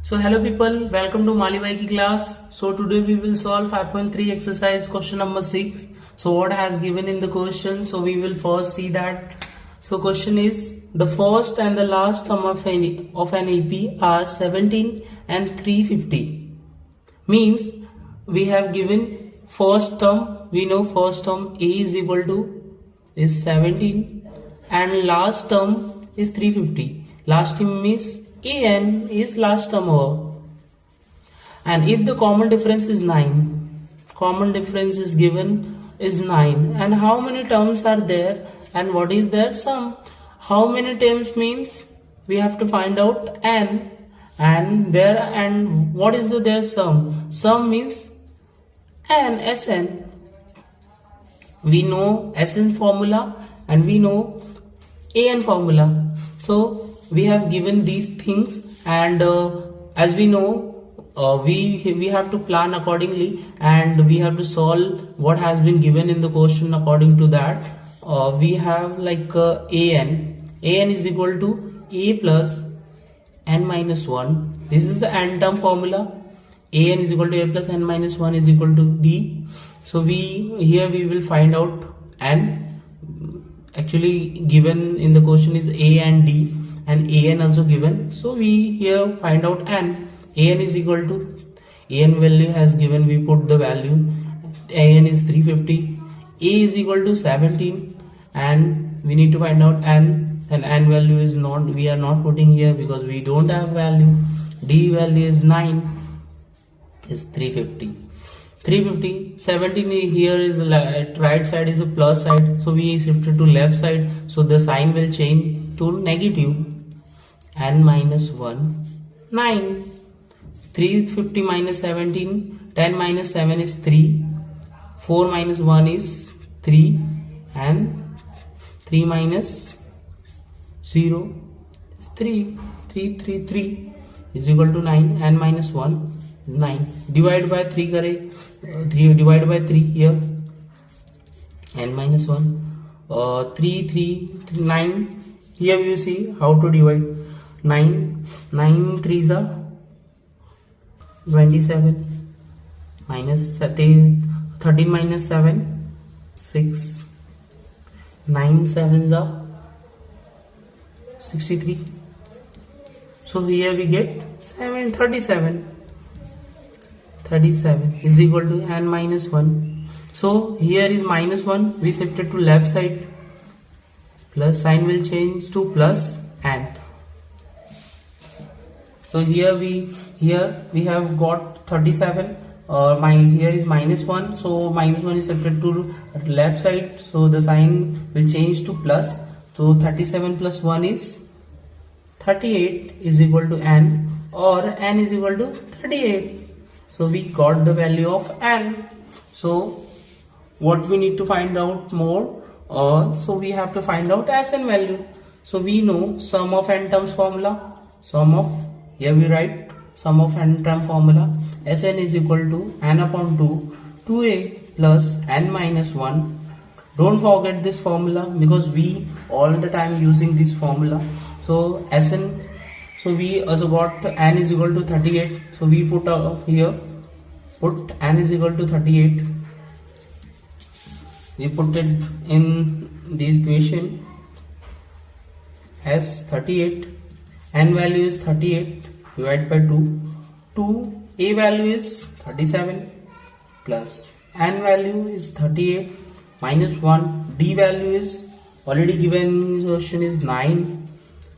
So hello people, welcome to Malibai ki class. So today we will solve 5.3 exercise question number 6. So what has given in the question? So we will first see that. So question is, the first and the last term of an AP are 17 and 350. Means we have given first term, we know first term A is equal to is 17 and last term is 350. Last term is an is last term over, and if the common difference is 9, common difference is given is 9, and how many terms are there and what is their sum? How many terms means we have to find out n, and what is their sum? Sum means n, Sn. We know Sn formula and we know an formula. So we have given these things, and as we know, we have to plan accordingly, and we have to solve what has been given in the question. According to that, we have like an is equal to a plus n minus 1. This is the n term formula. An is equal to a plus n minus 1 is equal to d. So we will find out n. Actually given in the question is a and d, and an also given. So we here find out n. An is equal to, an value has given, we put the value. An is 350. A is equal to 17, and we need to find out n, and n value is not, we are not putting here because we don't have value. D value is 9, is 350. 350, 17 here is right side is a plus side, so we shifted to left side, so the sign will change to negative. N minus 1, 9. 350 minus 17, 10 minus 7 is 3, 4 minus 1 is 3, and 3 minus 0 is 3. 3 is equal to 9. N minus 1 is 9. Divide by 3 kare, 3 divided by 3 here. N minus 1, 3, 9. Here we will see how to divide. 9 3s are 27, minus 13 minus 7, 6, 9 7s are 63. So here we get 37 is equal to n minus 1. So here is minus 1, we shifted to left side, plus sign will change to plus n. So here we have got 37. Here is minus 1, so minus 1 is shifted to left side, so the sign will change to plus. So 37 plus 1 is 38 is equal to n, or n is equal to 38. So we got the value of n. So what we need to find out more? So we have to find out Sn value. So we know sum of n terms formula. Here we write sum of n term formula. Sn is equal to n upon 2, 2a plus n minus 1. Don't forget this formula because we all the time using this formula. So Sn, so we also got n is equal to 38. So we put here, put n is equal to 38. We put it in this equation as 38. N value is 38 divided by 2. A value is 37 plus n value is 38 minus 1. D value is already given, question is 9.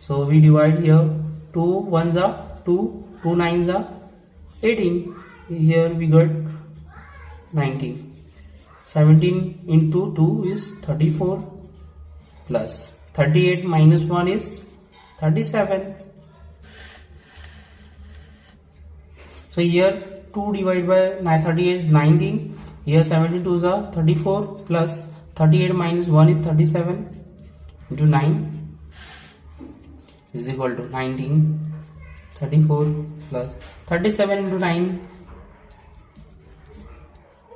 So we divide here. 2 1s are 2, 2 9s are 18. Here we got 19. 17 into 2 is 34 plus 38 minus 1 is 37. So here 2 divided by 38 is 19. Here 72s are 34 plus 38 minus 1 is 37 into 9 is equal to 19. 34 plus 37 into 9.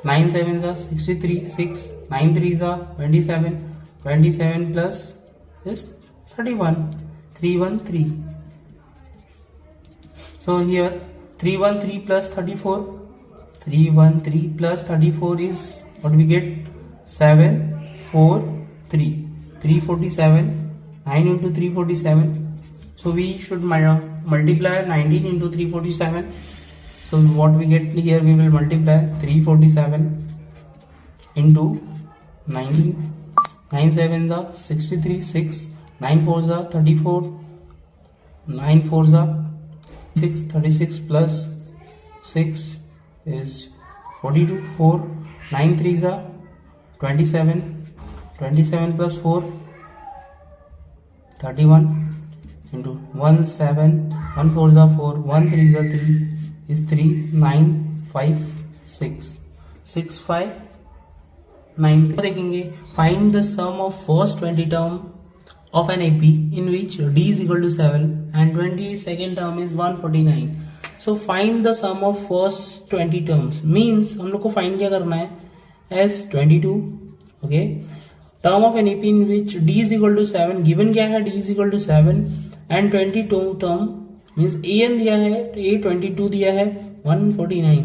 9 7s are 63, 6, 9 3s are 27, 27 plus is 31, 313. So here 313 plus 34. 313 plus 34 is what we get? 743. 347. 9 into 347. So we should multiply 19 into 347. So what we get here, we will multiply 347 into 19. 9 7s are 63. 6. 9 4s are 34. 9 4s are 6. 36 plus 6 is 42. 4. 9 3s are 27. 27 plus 4 31 into 1 7. 1 4s are 4. 1 3s are 3 is 3. 9 5 6. 6 5 9. देखेंगे find the sum of first 20 term of an AP in which d is equal to 7 and 22nd term is 149. So find the sum of first 20 terms means हम लोग को find क्या करना है as 22. Okay, term of an AP in which d is equal to 7. Given क्या है? d is equal to 7 and 22 term means an दिया है, a22 दिया है 149.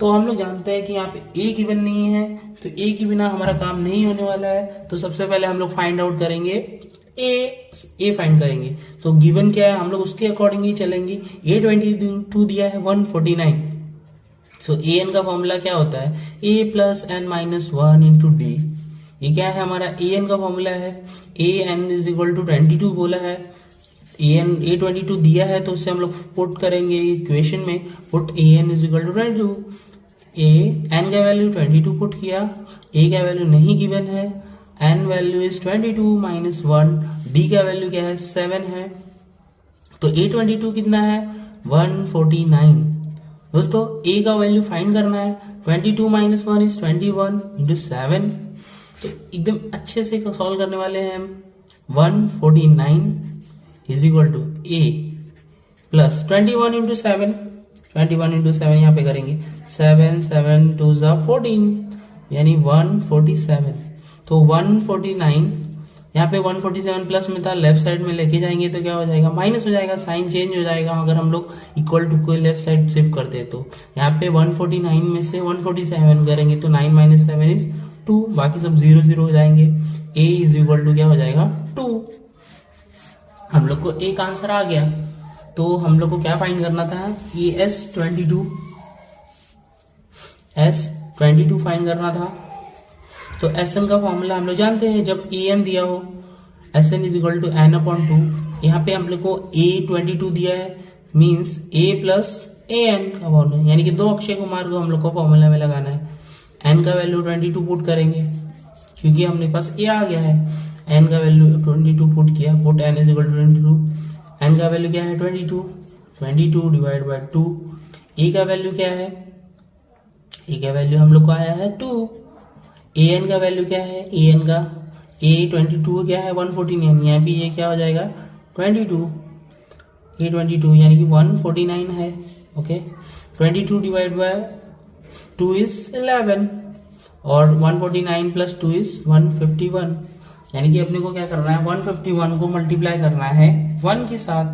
तो हम लोग जानते हैं कि यहाँ पे a गिवन नहीं है, तो a के बिना हमारा काम नहीं होने वाला है. तो सबसे पहले हम लोग फाइंड आउट करेंगे a फाइंड करेंगे. तो गिवन क्या है, हम लोग उसके अकॉर्डिंग ही चलेंगे. a22 दिया है 149. सो an का फॉर्मूला क्या होता है? a plus n minus 1 into d. ये क्या है हमारा an का फॉर्मूला है. an इज इक्वल टू 22 बोला है, a22 दिया है, तो उससे हम लोग पुट करेंगे इक्वेशन में. Put an is equal to 22. n का वैल्यू 22 पुट किया, a का वैल्यू नहीं गिवन है, n value is 22 minus 1. d का वैल्यू क्या है? 7 है. तो a22 कितना है? 149. दोस्तों a का वैल्यू फाइंड करना है. 22 माइनस 1 इज 21 इंटू 7. तो एकदम अच्छे से सॉल्व करने वाले हैं हम. 149 is equal to a plus 21 into 7. 21 into 7 यहाँ पे करेंगे. 7 7 2 14 यानी 147. तो 149 यहाँ पे 147 प्लस में था, लेफ्ट साइड में लेके जाएंगे तो क्या हो जाएगा? माइनस हो जाएगा, साइन चेंज हो जाएगा. अगर हम लोग इक्वल टू को लेफ्ट साइड शिफ्ट करते हैं तो यहाँ पे 149 में से 147 करेंगे तो 9 माइनस 7 इज 2. बाकी सब 0 0 हो जाएंगे. a इज इक्वल टू क्या हो जाएगा? 2. हम लोग को एक आंसर आ गया. तो हम लोग को क्या फाइंड करना था? ये S22 फाइंड करना था. तो Sn का फॉर्मूला हम लोग जानते हैं. जब an दिया हो, Sn is equal to n upon 2. यहाँ पे हम लोग को a22 दिया है, मीन्स a प्लस an का फॉर्मूला, यानी कि दो अक्षय कुमार को हम लोग को फॉर्मूला में लगाना है. n का वैल्यू 22 पुट करेंगे क्योंकि हमने पास a आ गया है. n का वैल्यू 22 पुट किया, put n is equal to 22. n का वैल्यू क्या है? 22 डिवाइड बाय 2. a का वैल्यू क्या है? a का वैल्यू हम लोग को आया है 2. an का वैल्यू क्या है? an का a22 क्या है? 149. यहाँ भी ये क्या हो जाएगा? 22. a22 यानी कि 149 है. ओके, 22 डिवाइड बाय 2 इज 11 और 149 प्लस 2 इज 151. यानी कि अपने को क्या करना है? 151 को मल्टीप्लाई करना है 1 के साथ.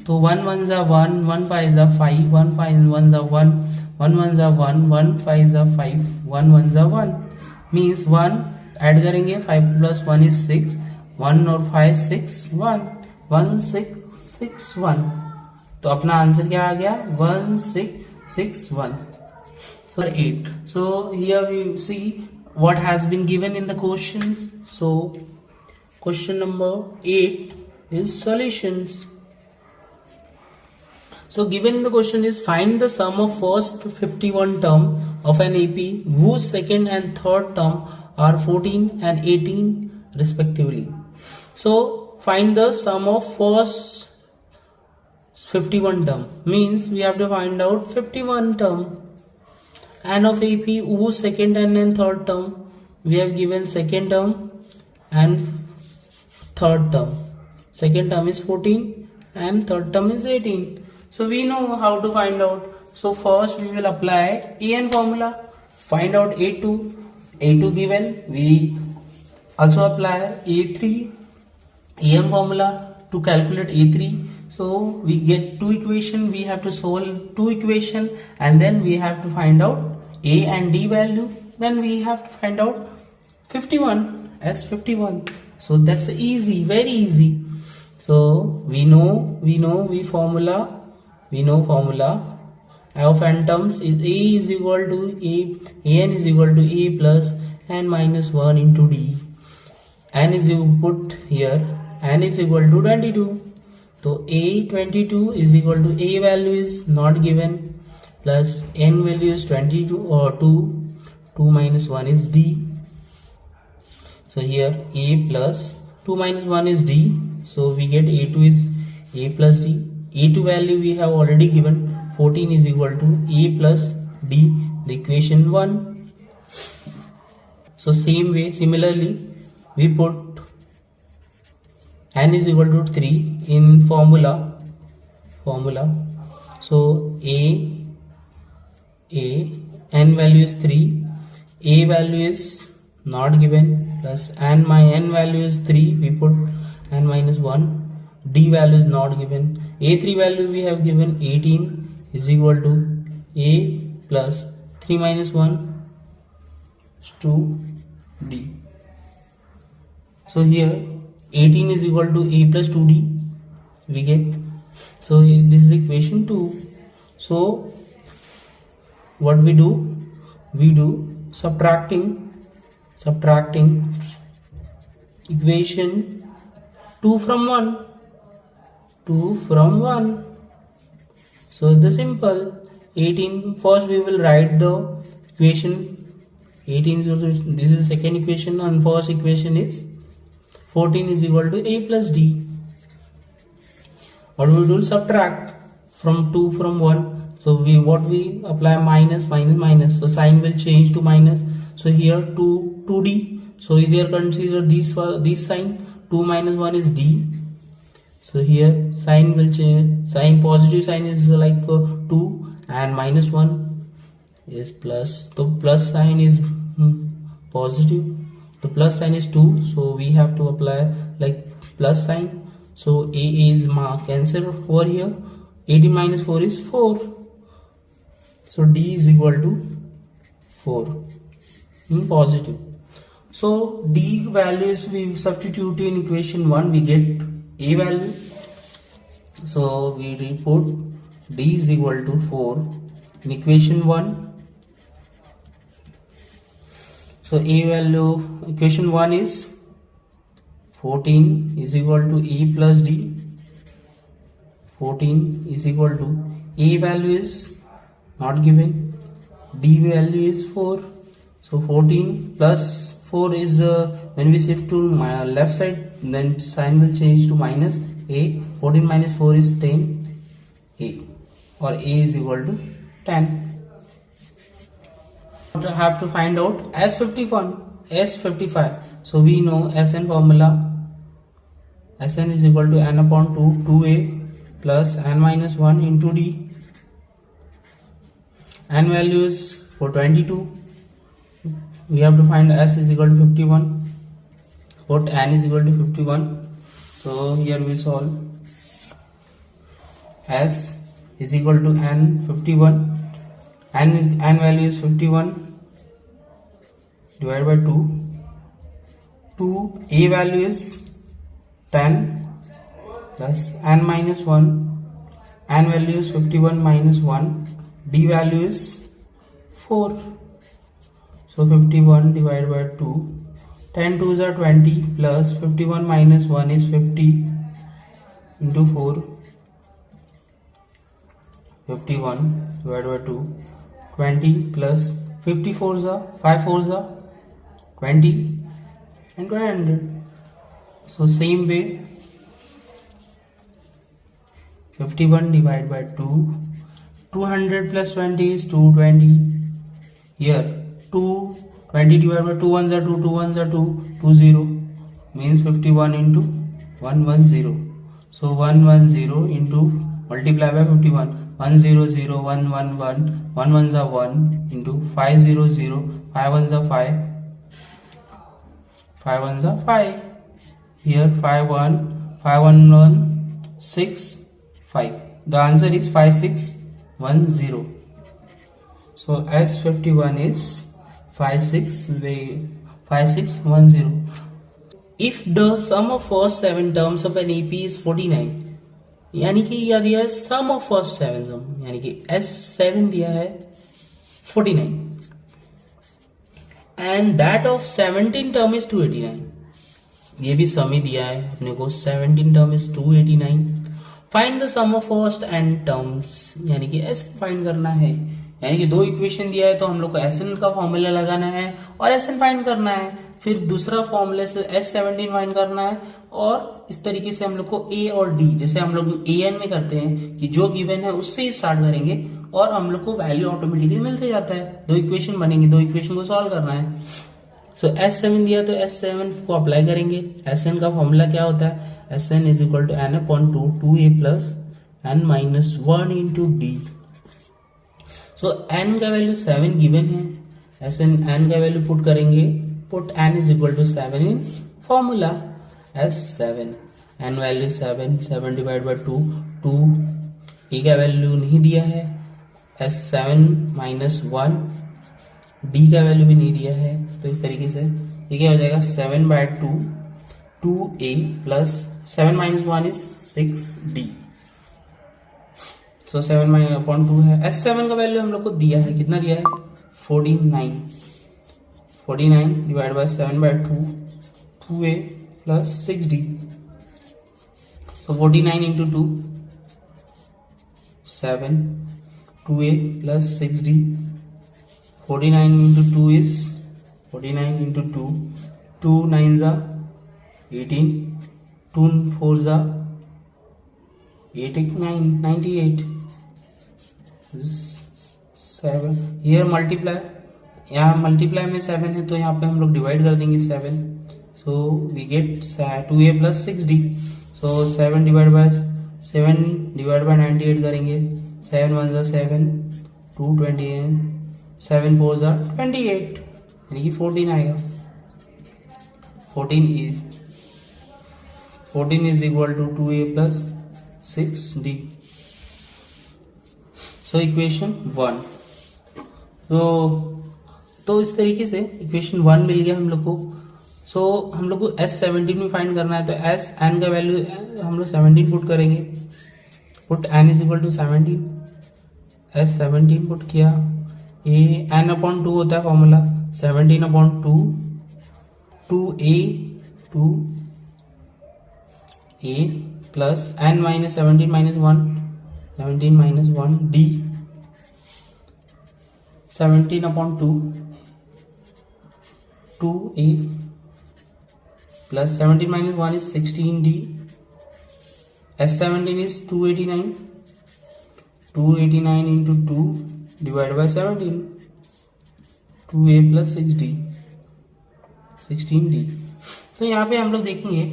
तो 1 1 जा 1, 1 5 जा 5, 1 5 1 जा 1, 1 1 जा 1, 1 5 जा 5, 1 1 जा 1. मीन्स 1 ऐड करेंगे, 5 प्लस 1 इज 6, 1 और 5 6 1, 1 6 6 1. तो अपना आंसर क्या आ गया? 1661. So 8. So here we see what has been given in the question. So question number 8 is solutions. So given in the question is find the sum of first 51 term of an AP whose second and third term are 14 and 18 respectively. So find the sum of first 51 term means we have to find out 51 term. And of AP whose second and third term we have given second term and third term. Second term is 14 and third term is 18. So we know how to find out. So first we will apply an formula, find out a2 given. We also apply a3 am formula to calculate a3. So we get two equation, we have to solve two equation, and then we have to find out A and D value. Then we have to find out 51 as 51. So that's easy, very easy. So we know formula of n terms is A is equal to an is equal to A plus n minus 1 into D. N is you put here, n is equal to 22. So A 22 is equal to A value is not given, plus n value is 22 or 2 minus 1 is D. So here A plus 2 minus 1 is D. So we get A2 is A plus D. A2 value we have already given, 14 is equal to A plus D, the equation 1. So similarly we put n is equal to 3 in formula. So n value is 3, A value is not given, plus n value is 3, we put n minus 1, D value is not given. A3 value we have given 18 is equal to A plus 3 minus 1 is 2D. So here 18 is equal to A plus 2D we get. So this is equation 2. So what we do? We do subtracting equation 2 from 1. So the simple 18, first we will write the equation 18, this is second equation, and first equation is 14 is equal to A plus D. What we do? Subtract from 2 from 1. So we apply minus. So sign will change to minus. So here 2D. So either consider this sign, 2 minus 1 is D. So here sign will change. Positive sign is like 2 and minus 1 is plus. The plus sign is positive. The plus sign is 2, so we have to apply like plus sign. So A is cancel over here. 18 minus 4 is 4. So D is equal to 4 in positive. So D values we substitute in equation 1, we get A value. So we put D is equal to 4 in equation 1. So A value, equation 1 is 14 is equal to A plus D. 14 is equal to A value is not given, D value is 4. So 14 plus 4 is when we shift to my left side, then sign will change to minus A. 14 minus 4 is 10 A, or A is equal to 10. Have to find out S51, S55. So we know Sn formula. Sn is equal to n upon 2, 2a plus n minus 1 into d. N value is for 22. We have to find S is equal to 51. Put n is equal to 51. So here we solve. S is equal to n 51. N value is 51 divided by 2. A value is 10 plus n minus 1. N value is 51 minus 1. D value is 4. So 51 divided by 2. 10 2s are 20 plus 51 minus 1 is 50 into 4. 51 divided by 2. 20 plus 54s are 5 4s are 20 and 100. So same way 51 divided by 2. 200 plus 20 is 220. Here 20 divided by 2 ones are 2, 2 ones are 2, 20 means 51 into 110. So 110 into multiply by 51. 100 111 1 ones are 1 into 500 5 ones are 5 5 ones are 5. Here 5 1 5 1 1 6 5. The answer is 5610. So S51 is 5610. If the sum of first 7 terms of an AP is 49, यानी कि यह दिया है सम of first 7 सम, यानी कि S7 दिया है 49 and that of 17 term is 289. ये भी सम ही दिया है अपने को, 17 term is 289. Find the sum of first n terms, यानी कि ऐसे फाइंड करना है. यानी कि दो इक्वेशन दिया है तो हम लोग को SN का फॉर्मूला लगाना है और SN फाइंड करना है. फिर दूसरा फॉर्मूले से S17 फाइंड करना है और इस तरीके से हम लोग को A और D, जैसे हम लोग AN में करते हैं कि जो गिवन है उससे ही स्टार्ट करेंगे और हम लोग को वैल्यू ऑटोमेटिकली मिलते जाता है. दो इक्वेशन बनेंगे, दो इक्वेशन को सॉल्व करना है. सो S7 दिया तो S7 को अप्लाई करेंगे. SN का फॉर्मूला क्या होता है? SN is equal to n/2 2a plus n minus 1 into d. So n का वैल्यू 7 गिवन है. SN n का वैल्यू पुट करेंगे. Put n is equal to 7 in formula S7. n value 7 divide by 2 a का value नहीं दिया है. S7 minus 1, d का value भी नहीं दिया है. तो इस तरीके से ये क्या हो जाएगा? 7 by 2 2a plus 7 minus 1 is 6d. So 7/2 है. S7 का वैल्यू हम लोग को दिया है, कितना दिया है? 49. 49 divide by 7 by 2 2a plus 6d. So 49 into 2 7 2a plus 6d. 49 into 2 is 49 into 2 2 9 जा 18 2 4 जा 8 9 98. 7 here मल्टीप्लाई, यहाँ मल्टीप्लाई में 7 है तो यहाँ पे हम लोग डिवाइड कर देंगे 7. So we get 2a plus 6d. So 7 divide by 98 करेंगे. 7 1 जा 7 2 28 7 4 जा 28, यानी कि 14 आएगा. 14 is equal to 2a plus 6d. So equation 1. तो इस तरीके से इक्वेशन 1 मिल गया हम लोग को. सो हम लोग को S17 में फाइंड करना है तो n का वैल्यू हम लोग 17 पुट करेंगे. Put n is equal to 17. S17 put किया. ये n/2 होता है formula. 17/2 2a plus n minus 17 minus 1 17 minus 1 d. 17/2 2a plus 17 minus 1 is 16d. S17 is 289 into 2 divided by 17 2a plus 6d 16d. तो यहाँ पे हम लोग देखेंगे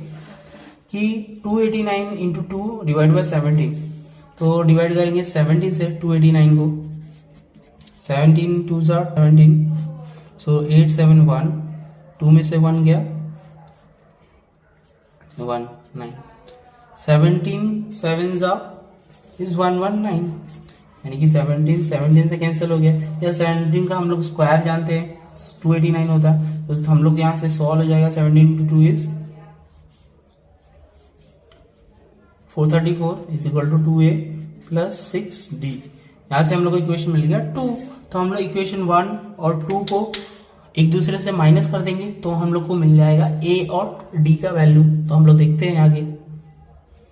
कि 289 into 2 डिवाइड बाय 17, तो डिवाइड करेंगे 17 से 289 को. 17 2 जा 17. सो 871 2 में से 1 गया 1 9. 17 7 जा इज 119, यानी कि 17 से कैंसिल हो गया. या 17 का हम लोग स्क्वायर जानते हैं 289 होता है, तो हम लोग यहाँ से सॉल्व हो जाएगा. 17 into 2 is 434 is equal to 2a plus 6d. यहाँ से हम लोग को इक्वेशन मिल गया 2. तो हम लोग इक्वेशन 1 और 2 को एक दूसरे से माइनस कर देंगे तो हम लोग को मिल जाएगा a और d का वैल्यू. तो हम लोग देखते हैं आगे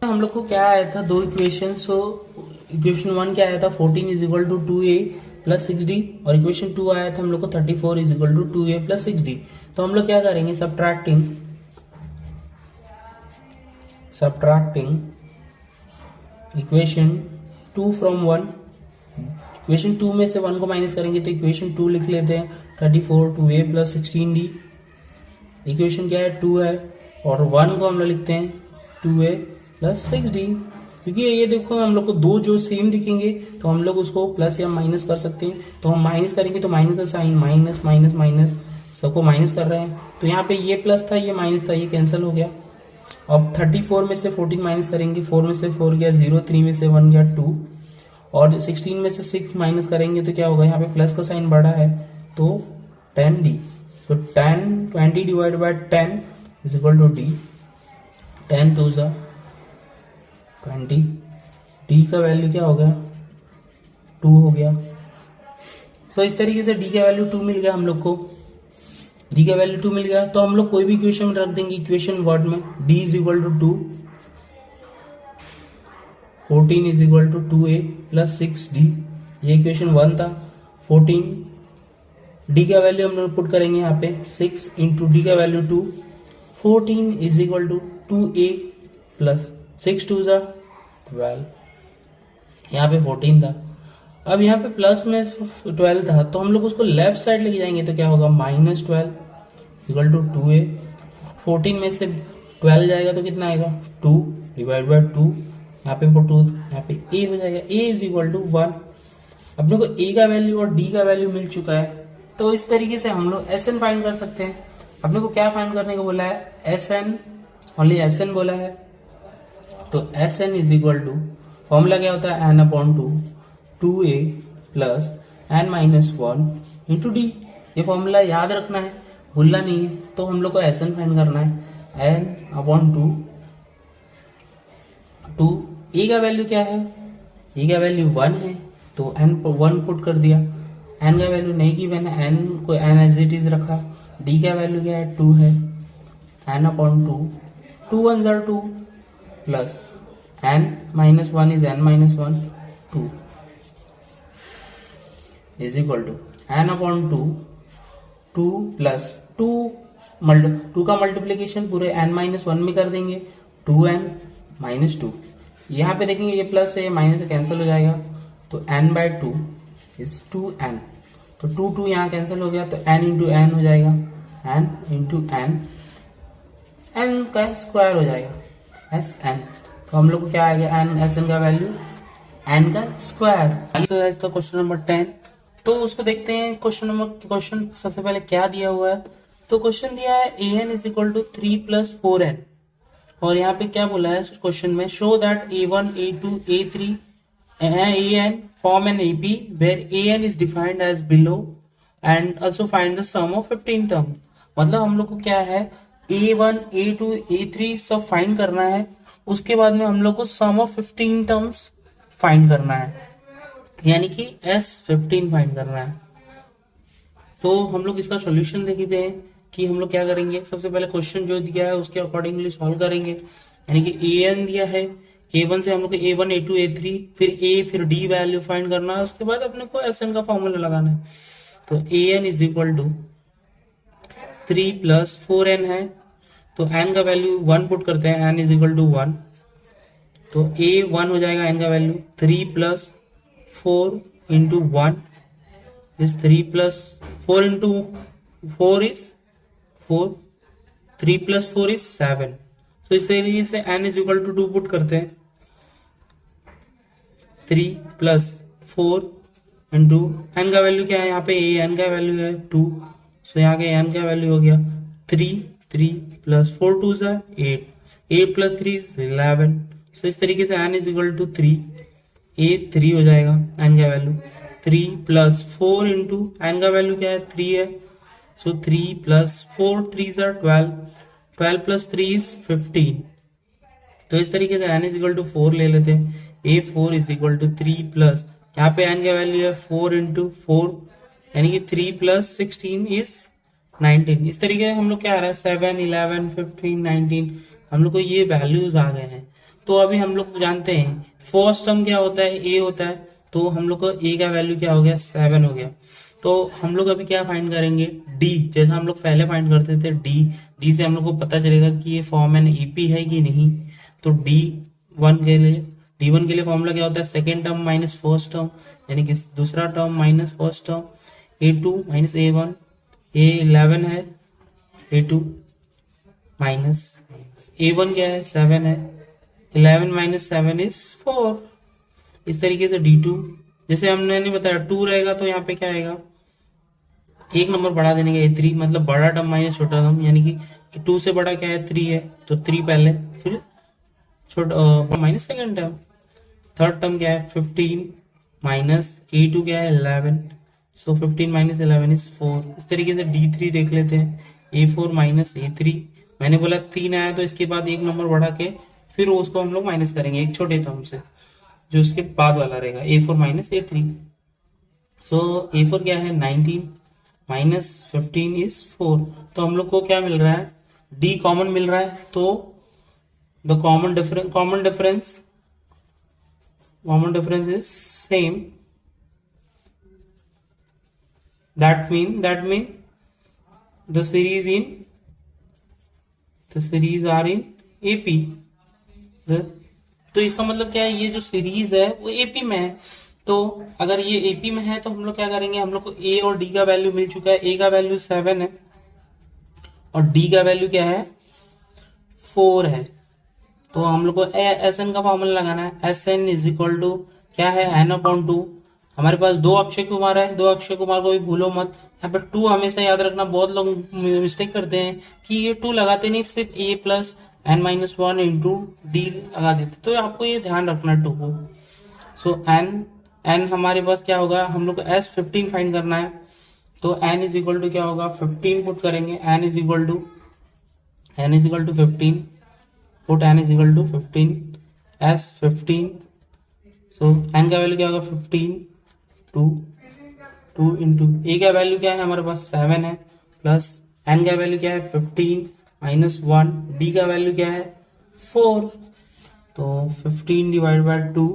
हम लोग को क्या आया था, दो इक्वेशन. सो इक्वेशन 1 क्या आया था? 14 is equal to 2a plus 6d. और इक्वेशन 2 आया था हम लोग को 34 is equal to 2a plus 6d. तो हम लोग क्या करेंगे? Subtracting equation 2 from 1. इक्वेशन 2 में से 1 को माइनस करेंगे तो इक्वेशन 2 लिख लेते हैं. 34 2a प्लस 16d. इक्वेशन क्या है? 2 है. और 1 को हम लोग लिखते हैं 2a प्लस 6d. क्योंकि ये देखो हम लोग को दो जो सेम दिखेंगे तो हम लोग उसको प्लस या माइनस कर सकते हैं. तो हम माइनस करेंगे तो माइनस का साइन माइनस माइनस माइनस सबको माइनस कर रहे हैं. तो यहाँ पे ये प्लस था ये माइनस था, ये कैंसिल हो गया. अब 34 में से 14 माइनस करेंगे, 4 में से 4 गया 0, 3 में से 1 गया 2, और 16 में से 6 माइनस करेंगे तो क्या होगा, यहाँ पे प्लस का साइन बड़ा है तो 10d, तो 20 divide by 10 is equal to d, 10 2 जा 20, d का वैल्यू क्या हो गया 2 हो गया। तो इस तरीके से d का वैल्यू 2 मिल गया हम लोग को, d का वैल्यू 2 मिल गया। तो हम लोग कोई भी इक्वेशन रख देंगे इक्वेशन वर्ड में, d is equal to 2, 14 is equal to 2a plus 6d, ये इक्वेशन 1 था। 14 d का वैल्यू हम लोग पुट करेंगे यहाँ पे 6 इंटू डी का value 2, 14 is equal to 2a plus 6 2 जा 12, यहाँ पे 14 था। अब यहाँ पे प्लस में 12 था तो हम लोग उसको लेफ्ट साइड लेके जाएंगे तो क्या होगा -12 इक्वल टू 2a, 14 में से 12 जाएगा तो कितना आएगा 2 डिवाइड बाय 2, यहाँ पे 2 यहाँ पे a हो जाएगा, a इज इक्वल टू 1। अपने को a का वैल्यू और d का वैल्यू मिल चुका है, तो इस तरीके से हम लोग Sn फाइंड कर सकते हैं। अपने को क्या फाइंड करने को बोला है, Sn, ओनली Sn बोला है, तो Sn is equal to formula क्या होता है n/2 2a plus n minus 1 into d. ये फॉर्मूला याद रखना है, भूलना नहीं है। तो हम लोग को Sn फाइंड करना है n/2, a का वैल्यू क्या है, a का वैल्यू 1 है तो n 1 पुट कर दिया, n का वैल्यू नहीं गिवन है, n को n एज इट इज रखा, d का वैल्यू क्या है 2 है, n/2 2 1 जार 2 plus n minus 1 is n minus 1 2 is equal to n/2 2 plus 2 का मल्टीप्लीकेशन पूरे n माइनस 1 में कर देंगे, 2n माइनस 2, यहाँ पे देखेंगे ये प्लस है माइनस से कैंसिल हो जाएगा, तो n/2 इज 2n, तो 2 यहाँ कैंसिल हो गया तो n इंटू n हो जाएगा, n इंटू n, n का स्क्वायर हो जाएगा Sn। तो हम लोग को क्या आएगा Sn का वैल्यू n का स्क्वायर। इसका क्वेश्चन नंबर 10, तो उसको देखते हैं। क्वेश्चन सबसे पहले क्या दिया हुआ है, तो क्वेश्चन दिया है an is equal to 3 plus 4n, और यहाँ पे क्या बोला है क्वेश्चन में, show that a1 a2 a3 an form an AP where an is defined as below and also find the sum of 15 term। मतलब हम लोग को क्या है a1 a2 a3 सब फाइंड करना है, उसके बाद में हम लोग को सम ऑफ 15 टर्म्स फाइंड करना है, यानी कि S15 फाइंड करना है। तो हम लोग इसका सॉल्यूशन देखते हैं कि हम लोग क्या करेंगे। सबसे पहले क्वेश्चन जो दिया है उसके अकॉर्डिंगली सॉल्व करेंगे, यानी कि an दिया है, a1 से हम लोग को a1 a2 a3 फिर a फिर d वैल्यू फाइंड करना है, उसके बाद अपने को Sn का फॉर्मूला लगाना है। तो an is equal to 3 plus 4n है, तो n का वैल्यू 1 पुट करते हैं, n इज इक्वल टू 1, तो a 1 हो जाएगा n का value, 3 plus 4 into 1 is 3 plus 4 into 4 is 4, 3 plus 4 is 7। तो इस तरीके से n is equal to 2 put करते हैं, 3 प्लस 4 इंटू n का वैल्यू क्या है, यहाँ पे n का वैल्यू है 2, सो यहाँ के n का वैल्यू हो गया 3 plus 4 2 is 8 plus 3 is 11। So इस तरीके से n is equal to 3, a 3 हो जाएगा n का वैल्यू, 3 प्लस 4 इंटू n का वैल्यू क्या है 3 है, so 3 plus 4 3 is 12, 12 plus 3 is 15। तो इस तरीके से n इज इक्वल टू 4 ले लेते हैं, a 4 is equal to 3 plus, यहाँ पे n का वैल्यू है 4 इंटू 4, यानी कि 3 प्लस 16 इज 19। इस तरीके से हम लोग क्या आ रहा है 7 11 15 19, हम लोग को ये वैल्यूज आ गए हैं। तो अभी हम लोग जानते हैं फर्स्ट टर्म क्या होता है, a होता है, तो हम लोग को a का वैल्यू क्या हो गया 7 हो गया। तो हम लोग अभी क्या फाइंड करेंगे d, जैसा हम लोग पहले फाइंड करते थे d से हम लोग को पता चलेगा कि ये फॉर्म एन एपी है कि नहीं। तो d1 के लिए फॉर्मूला क्या होता है, second term minus first term, यानी कि दूसरा term minus first term, a2 minus a1, a11 है, a2 माइनस a1 क्या है 7 है, 11 माइनस 7 इज 4। इस तरीके से d2, जैसे हमने नहीं बताया 2 रहेगा तो यहाँ पे क्या आएगा, एक नंबर बढ़ा देने का a3, मतलब बड़ा टर्म माइनस छोटा टर्म, यानी कि 2 से बड़ा क्या है 3 है, तो 3 पहले, फिर छोटा minus second term, third term क्या है 15 माइनस A2 क्या है 11, सो 15 माइनस 11 इज 4। इस तरीके से D3 देख लेते हैं, A4 माइनस A3, मैंने बोला 3 आया तो इसके बाद एक नंबर बढ़ा के फिर उसको हम लोग माइनस करेंगे एक छोटे टर्म से जो उसके बाद वाला रहेगा, A4 माइनस A3। सो A4 क्या है 19 माइनस 15 इज 4। तो हम लोग को क्या मिल रहा है, D कॉमन मिल रहा है, तो the common difference is same, that mean the series are in AP। तो इसका मतलब क्या है, ये जो सीरीज है वो AP में है, तो अगर ये AP में है तो हम लोग क्या करेंगे, हम लोग को A और D का वैल्यू मिल चुका है, A का वैल्यू 7 है और D का वैल्यू क्या है 4 है। तो हम लोग को SN का फॉर्मूला लगाना है, SN इज इक्वल टू क्या है n/2। हमारे पास 2 अक्षय कुमार है, 2 अक्षय कुमार को भी भूलो मत, यहाँ पे 2 हमेशा याद रखना। बहुत लोग मिस्टेक करते हैं कि ये 2 लगाते नहीं, सिर्फ A plus n-1 into D लगा देते, तो आपको ये ध्यान रखना 2 को। सो n हमारे पास क्या होगा, हम लोग को S15 फाइंड करना है, तो n इज इक्वल टू क्या होगा 15 पुट करेंगे, n is equal to 15, put n is equal to 15 S15। So n का वैल्यू क्या होगा 15, 2 इंटू A का वैल्यू क्या है हमारे पास 7 है, प्लस n का वैल्यू क्या है 15 माइनस 1, D का वैल्यू क्या है 4, तो 15 divide by 2,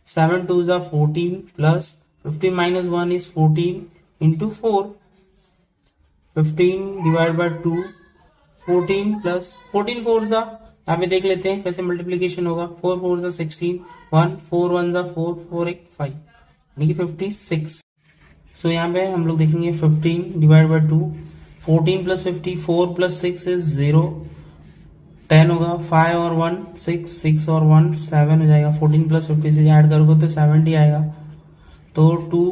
7 2 is 14 plus 15 minus 1 is 14 into 4, 15 divide by 2, 14 plus 14 4 सा, यहाँ पे देख लेते हैं कैसे मल्टीप्लीकेशन होगा, 4 4 सा 16, 1 4 1 सा 4, 4 1 5, यानी कि 56। सो यहाँ पे हम लोग देखेंगे 15 divide by 2, 14 plus 50, 4 plus 6 is 0, 10 होगा, 5 और 1 6, 6 और 1 7 हो जाएगा, 14 प्लस 50 से ऐड करोगे तो 70 आएगा, तो 2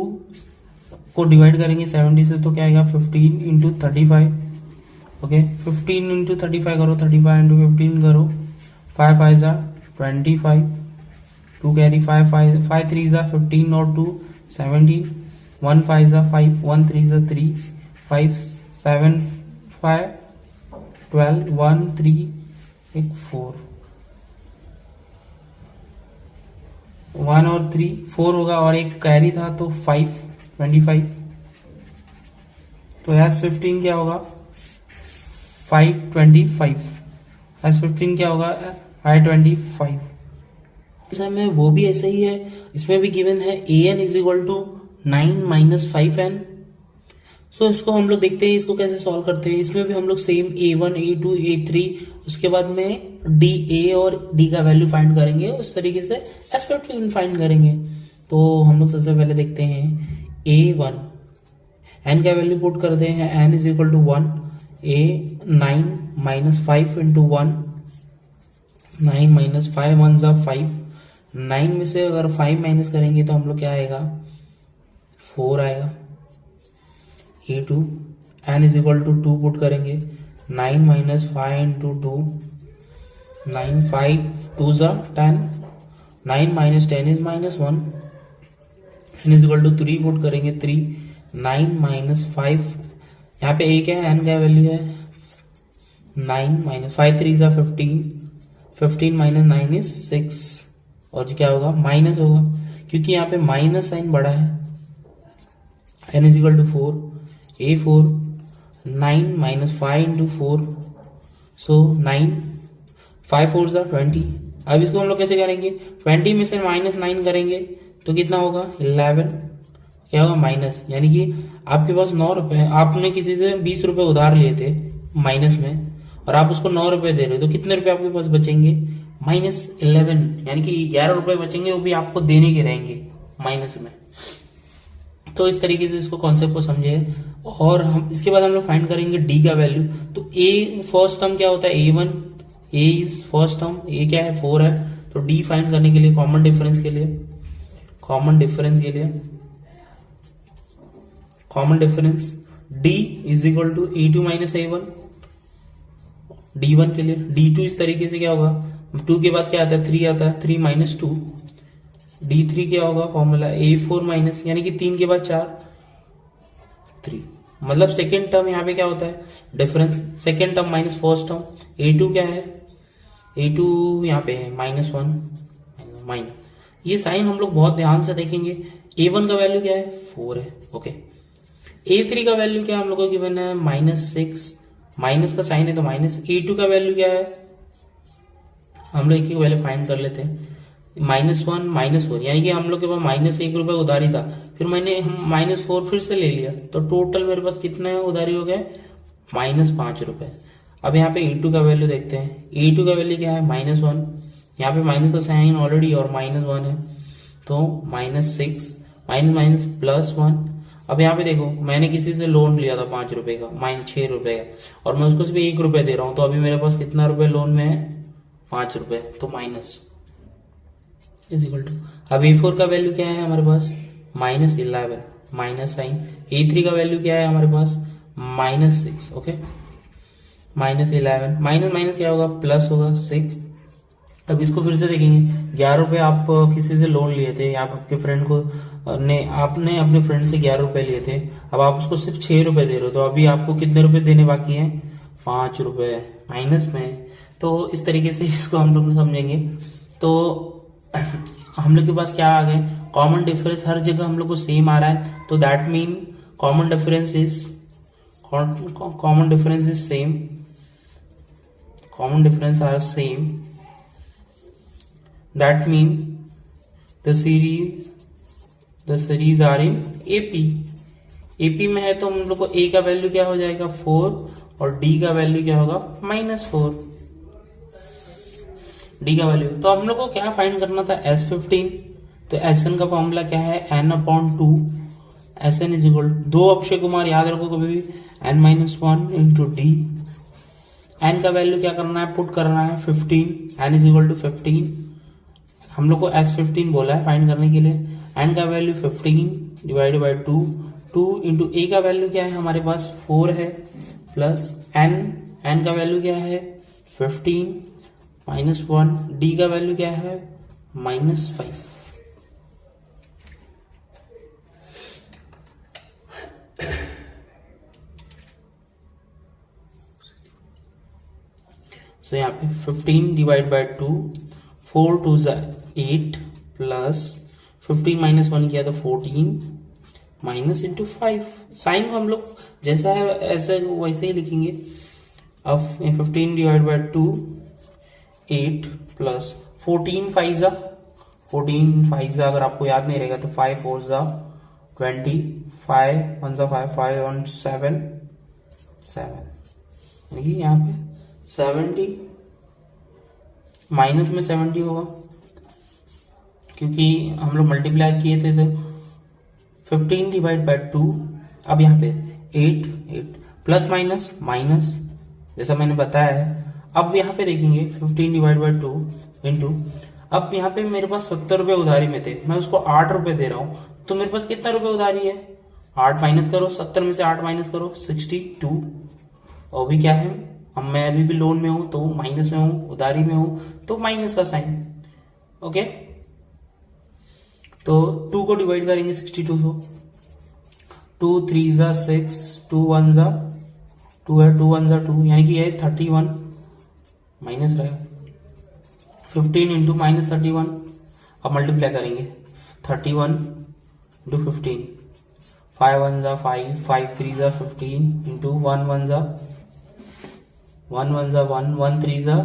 को डिवाइड करेंगे 70 से तो क्या आएगा 15 इंटू 35, ओके 15 इंटू 35 करो, 35 इंटू 15 करो, 5 5 जा 25, 2 कैरी 5 5 3 जा 15 और 2 17, 1 5 जा 5, 1 3 जा 3, 5 7 5 12, 1 3 1 4, 1 और 3 4 होगा और एक कैरी था तो 5 25, तो S15 क्या होगा 525, S15 क्या होगा 525। सर में वो भी ऐसा ही है, इसमें भी गिवन है AN is equal to 9 minus 5N। So इसको हम लोग देखते हैं इसको कैसे सॉल्व करते हैं। इसमें भी हम लोग सेम A1 A2 A3 उसके बाद में DA और D का वैल्यू फाइंड करेंगे, उस तरीके से S15 फाइंड करेंगे। तो हम लोग सबसे पहले देखते हैं A1, N का वैल्यू पुट करते हैं, N is equal to 1, A 9 minus 5 into 1, 9 minus 5 1 जा 5, 9 में से अगर 5 माइनस करेंगे तो हम लोग क्या आएगा 4 आएगा। A2 N is equal to 2 put करेंगे, 9 माइनस 5 इंटू 2, 9 5 2 जा 10, 9 minus 10 is minus 1, N is equal to 3 put करेंगे, 3 9 माइनस 5, यहाँ पे A क्या है N का वैल्यू है 9 माइनस 5 3 जा 15, 15 माइनस 9 इज 6, और क्या होगा माइनस होगा क्योंकि यहाँ पे माइनस साइन बड़ा है। N is equal to 4, A4 9 minus 5 into 4, so 9 5 4 जा 20। अब इसको हम लोग कैसे करेंगे, 20 में से माइनस 9 करेंगे तो कितना होगा 11, क्या होगा माइनस, यानी कि आपके पास 9 रुपए है, आपने किसी से 20 रुपए उधार लिए थे माइनस में और आप उसको 9 रुपए दे रहे हो, तो कितने रुपए आपके पास बचेंगे -11, यानी कि 11 रुपए बचेंगे, वो भी आपको देने के रहेंगे माइनस में। तो इस तरीके से इसको कॉन्सेप्ट को समझे और हम इसके बाद हम लोग फाइंड करेंगे डी का वैल्यू। तो ए फर्स्ट टर्म क्या होता है A1, A is first term, A क्या है 4 है, तो डी फाइंड करने के लिए कॉमन डिफरेंस के लिए common difference D is equal to A2 minus A1, D1 के लिए, D2 इस तरीके से क्या होगा, 2 के बाद क्या आता है 3 आता है, 3 माइनस 2, D3 क्या होगा फॉर्मूला A4 माइनस, यानी कि 3 के बाद 4 3, मतलब सेकेंड टर्म यहाँ पे क्या होता है difference, second term minus first term, A2 क्या है, A2 यहाँ पे है -1 माइनस, ये साइन हम लोग बहुत ध्यान से देखेंगे। A1 का वैल्यू क्या है 4 है, ओके। A3 का वैल्यू क्या हम लोग को गिवन है -6, माइनस का साइन है तो माइनस। A2 का वैल्यू क्या है, हम लोग एक एक वैल्यू फाइंड कर लेते हैं, -1 -4, यानी कि हम लोग के पास -1 रुपए उधारी था, फिर मैंने -4 फिर से ले लिया, तो टोटल मेरे पास कितने उधारी हो गए -5 रुपए। अब यहाँ पे A2 का वैल्यू देखते हैं, A2 का वैल्यू क्या है -1, यहाँ पे माइनस का साइन ऑलरेडी और -1 है, तो -6 माइनस +1। अब यहाँ पे देखो मैंने किसी से लोन लिया था 5 रुपए का, -6 रुपए का, और मैं उसको सिर्फ 1 रुपए दे रहा हूं, तो अभी मेरे पास कितना रुपए लोन में है 5 रुपए, तो माइनस इज इक्वल टू, अब A4 का वैल्यू क्या है हमारे पास -11 माइनस साइन, A3 का वैल्यू क्या है हमारे पास -6, ओके, -11 माइनस माइनस क्या होगा प्लस होगा 6। अब इसको फिर से देखेंगे, 11 रुपए आप किसी से लोन लिए थे, आप आपके फ्रेंड को आपने अपने फ्रेंड से 11 रुपए लिए थे, अब आप उसको सिर्फ 6 रुपए दे रहे हो, तो अभी आपको कितने रुपए देने बाकी हैं 5 रुपए माइनस में। तो इस तरीके से इसको हम लोग समझेंगे। तो हम लोग के पास क्या आ गए, कॉमन डिफरेंस हर जगह हम लोग को सेम आ रहा है, तो that mean common difference is same, common difference are same, that mean the series are in AP में है, तो हम लोग को A का वैल्यू क्या हो जाएगा 4 और D का वैल्यू क्या होगा -4, D का वैल्यू। तो हम लोग को क्या फाइंड करना था S15, तो SN का फॉर्मूला क्या है n/2, SN इज इक्वल 2 अक्षय कुमार, याद रखो कभी भी n-1 इंटू D, n का वैल्यू क्या करना है पुट करना है 15, n इज इक्वल टू 15, हम लोग को S15 बोला है फाइंड करने के लिए, n का value 15 divide by 2 into A का वैल्यू क्या है हमारे पास 4 है, प्लस n का वैल्यू क्या है 15 -1, D का वैल्यू क्या है -5। तो यहाँ पे 15 डिवाइड बाई 2, 4 2 8 प्लस 15 -1 किया तो 14 माइनस इंटू 5, साइन को हम लोग जैसा है ऐसे वैसे ही लिखेंगे। अब 15 डिवाइड बाई 2 8 प्लस 14 5 अगर आपको याद नहीं रहेगा तो 5 4 20, 5 1 5 5 1 7 यानी कि यहाँ पे 70 माइनस में 70 होगा, क्योंकि हम लोग मल्टीप्लाई किए थे, तो 15 डिवाइड बाई 2, अब यहाँ पे 8 प्लस माइनस माइनस जैसा मैंने बताया है। अब यहाँ पे देखेंगे 15 डिवाइड बाई 2 इंटू, अब यहाँ पे मेरे पास 70 रुपए उधारी में थे, मैं उसको 8 रुपए दे रहा हूँ, तो मेरे पास कितना रुपए उधारी है 8 माइनस करो, 70 में से 8 माइनस करो 62, और भी क्या है अब मैं अभी भी लोन में हूं तो माइनस में हूं, उधारी में हूं तो माइनस का साइन, ओके। तो 2 को डिवाइड करेंगे 62 को, 2 3 जा 6, 2 1 जा 2 है, 2 1 जा 2, यानी कि ये 31 माइनस रहेगा 15 इंटू -31। अब मल्टीप्लाई करेंगे 31 इंटू 15, 5 1 जा 5, 5 3 जा 15 इंटू 1 1 जा 1 1 जा 1, 1 3 जा